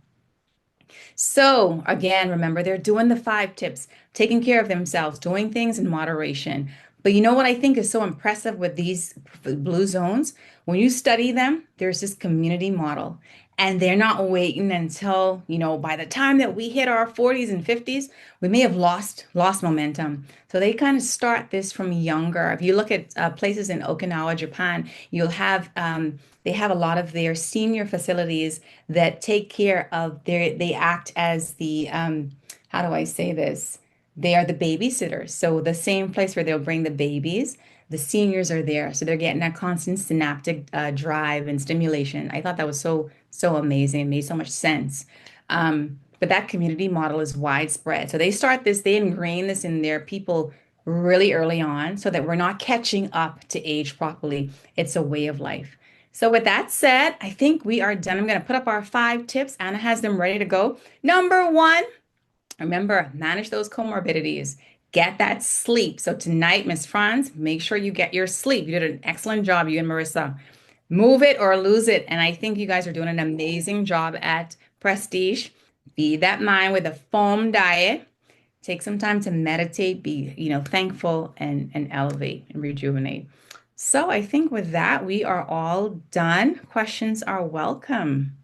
So again, remember, they're doing the five tips, taking care of themselves, doing things in moderation. But you know what I think is so impressive with these blue zones? When you study them, there's this community model. And they're not waiting until, by the time that we hit our 40s and 50s, we may have lost momentum. So they kind of start this from younger. If you look at places in Okinawa, Japan, they have a lot of their senior facilities that take care of they act as the, how do I say this? They are the babysitters. So the same place where they'll bring the babies, the seniors are there. So they're getting that constant synaptic drive and stimulation. I thought that was so amazing. It made so much sense. But that community model is widespread. So they ingrain this in their people really early on so that we're not catching up to age properly. It's a way of life. So with that said, I think we are done. I'm going to put up our five tips. Anna has them ready to go. Number one, remember, manage those comorbidities. Get that sleep. So tonight, Miss Franz, make sure you get your sleep. You did an excellent job, you and Marissa. Move it or lose it. And I think you guys are doing an amazing job at Prestige. Feed that mind with a foam diet. Take some time to meditate, be, thankful and elevate and rejuvenate. So I think with that, we are all done. Questions are welcome.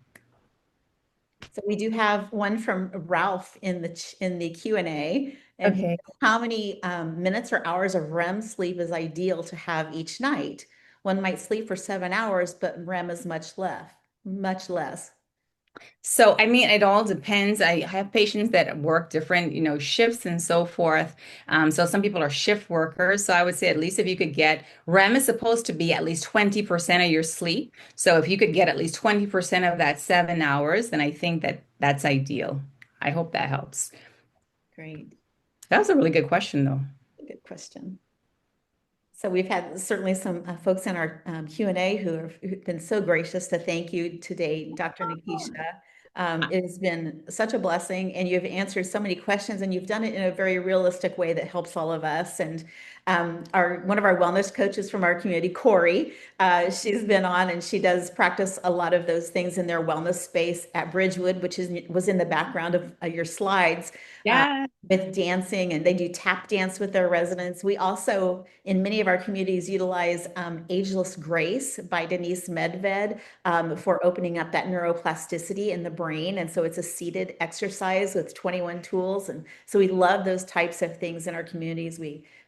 So we do have one from Ralph in the Q&A, and he Okay. says, how many minutes or hours of REM sleep is ideal to have each night? One might sleep for 7 hours, but REM is much less, much less. So, I mean, it all depends. I have patients that work different, shifts and so forth. So some people are shift workers. So I would say at least if you could get REM is supposed to be at least 20% of your sleep. So if you could get at least 20% of that 7 hours, then I think that that's ideal. I hope that helps. Great. That was a really good question, though. Good question. So we've had certainly some folks in our Q&A who've been so gracious to thank you today, Dr. Nakeisha. It has been such a blessing, and you've answered so many questions, and you've done it in a very realistic way that helps all of us. And one of our wellness coaches from our community, Corey, she's been on, and she does practice a lot of those things in their wellness space at Bridgewood, which was in the background of your slides. Uh, Yeah. with dancing, and they do tap dance with their residents. We also, in many of our communities, utilize Ageless Grace by Denise Medved for opening up that neuroplasticity in the brain. And so it's a seated exercise with 21 tools. And so we love those types of things in our communities.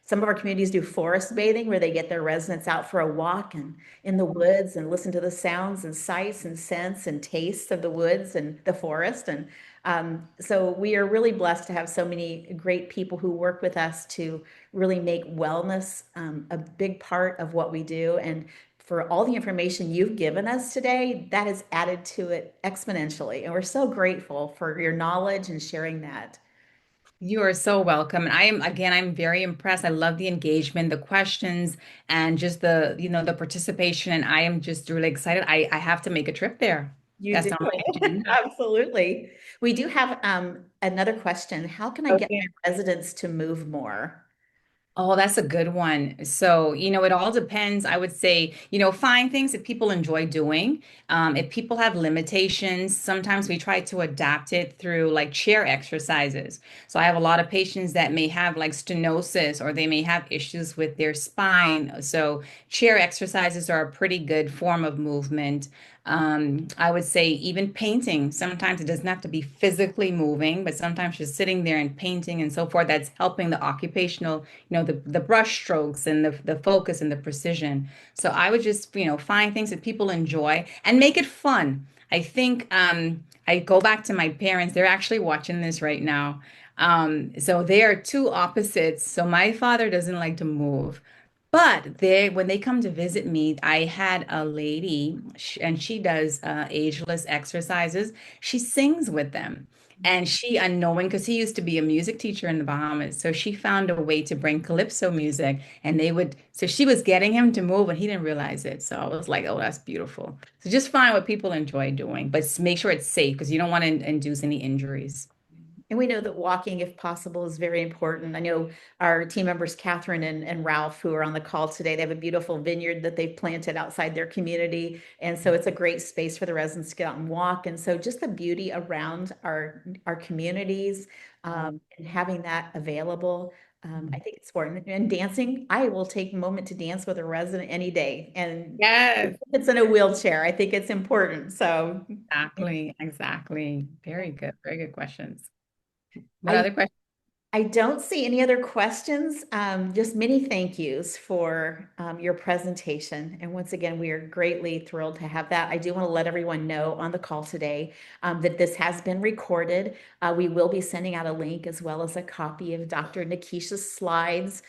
Some of our communities do forest bathing where they get their residents out for a walk and in the woods and listen to the sounds and sights and scents and tastes of the woods and the forest. And so we are really blessed to have so many great people who work with us to really make wellness a big part of what we do. And for all the information you've given us today, that has added to it exponentially. And we're so grateful for your knowledge and sharing that. You are so welcome. And I'm very impressed. I love the engagement, the questions, and just the participation. And I am just really excited. I have to make a trip there. You That's do. on my agenda. Absolutely. We do have another question. How can I get Okay. my residents to move more? Oh, that's a good one. So, it all depends. I would say, find things that people enjoy doing. If people have limitations, sometimes we try to adapt it through like chair exercises. So, I have a lot of patients that may have like stenosis or they may have issues with their spine. So, chair exercises are a pretty good form of movement. I would say even painting. Sometimes it doesn't have to be physically moving, but sometimes just sitting there and painting and so forth. That's helping the occupational the brush strokes and the focus and the precision. So I would just, find things that people enjoy and make it fun. I think I go back to my parents. They're actually watching this right now. So they are two opposites. So my father doesn't like to move. But when they come to visit me, I had a lady, and she does ageless exercises. She sings with them. And she, unknowing, because he used to be a music teacher in the Bahamas, so she found a way to bring calypso music, and so she was getting him to move, and he didn't realize it. So I was like, oh, that's beautiful. So just find what people enjoy doing, but make sure it's safe because you don't want to induce any injuries. And we know that walking, if possible, is very important. I know our team members, Catherine and Ralph, who are on the call today, they have a beautiful vineyard that they've planted outside their community. And so it's a great space for the residents to get out and walk. And so just the beauty around our communities and having that available, I think it's important. And dancing, I will take a moment to dance with a resident any day. And if Yes, it's in a wheelchair, I think it's important. So exactly, exactly. Very good, very good questions. What I other questions? I don't see any other questions. Just many thank yous for your presentation. And once again, we are greatly thrilled to have that. I do want to let everyone know on the call today that this has been recorded. We will be sending out a link as well as a copy of Dr. Nakeisha's slides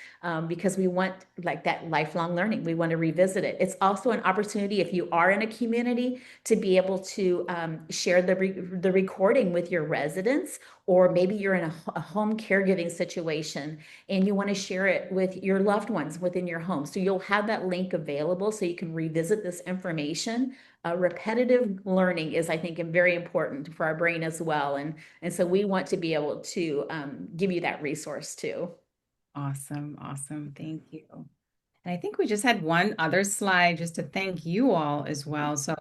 because we want like that lifelong learning. We want to revisit it. It's also an opportunity if you are in a community to be able to share the recording with your residents, or maybe you're in a home caregiving situation and you want to share it with your loved ones within your home. So you'll have that link available so you can revisit this information. Repetitive learning is, I think, very important for our brain as well. And so we want to be able to give you that resource too. Awesome, awesome. Thank you. And I think we just had one other slide just to thank you all as well. So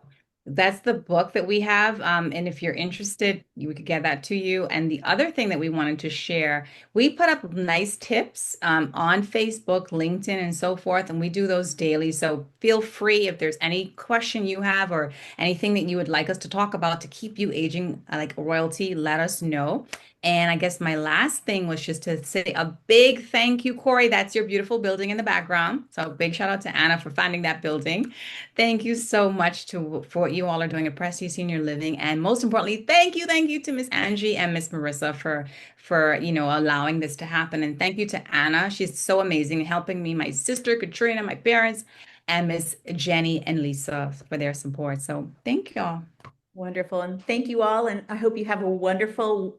that's the book that we have. And if you're interested, we could get that to you. And the other thing that we wanted to share, we put up nice tips on Facebook, LinkedIn, and so forth. And we do those daily. So feel free if there's any question you have or anything that you would like us to talk about to keep you aging like royalty, let us know. And I guess my last thing was just to say a big thank you, Corey. That's your beautiful building in the background. So big shout out to Anna for finding that building. Thank you so much for what you all are doing at Prestige Senior Living. And most importantly, thank you to Miss Angie and Miss Marissa for allowing this to happen. And thank you to Anna. She's so amazing, helping me, my sister, Katrina, my parents, and Miss Jenny and Lisa for their support. So thank y'all. Wonderful. And thank you all. And I hope you have a wonderful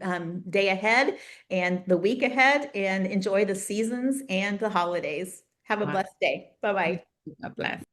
day ahead and the week ahead and enjoy the seasons and the holidays. Have a Wow. blessed day. Bye-bye. God bless.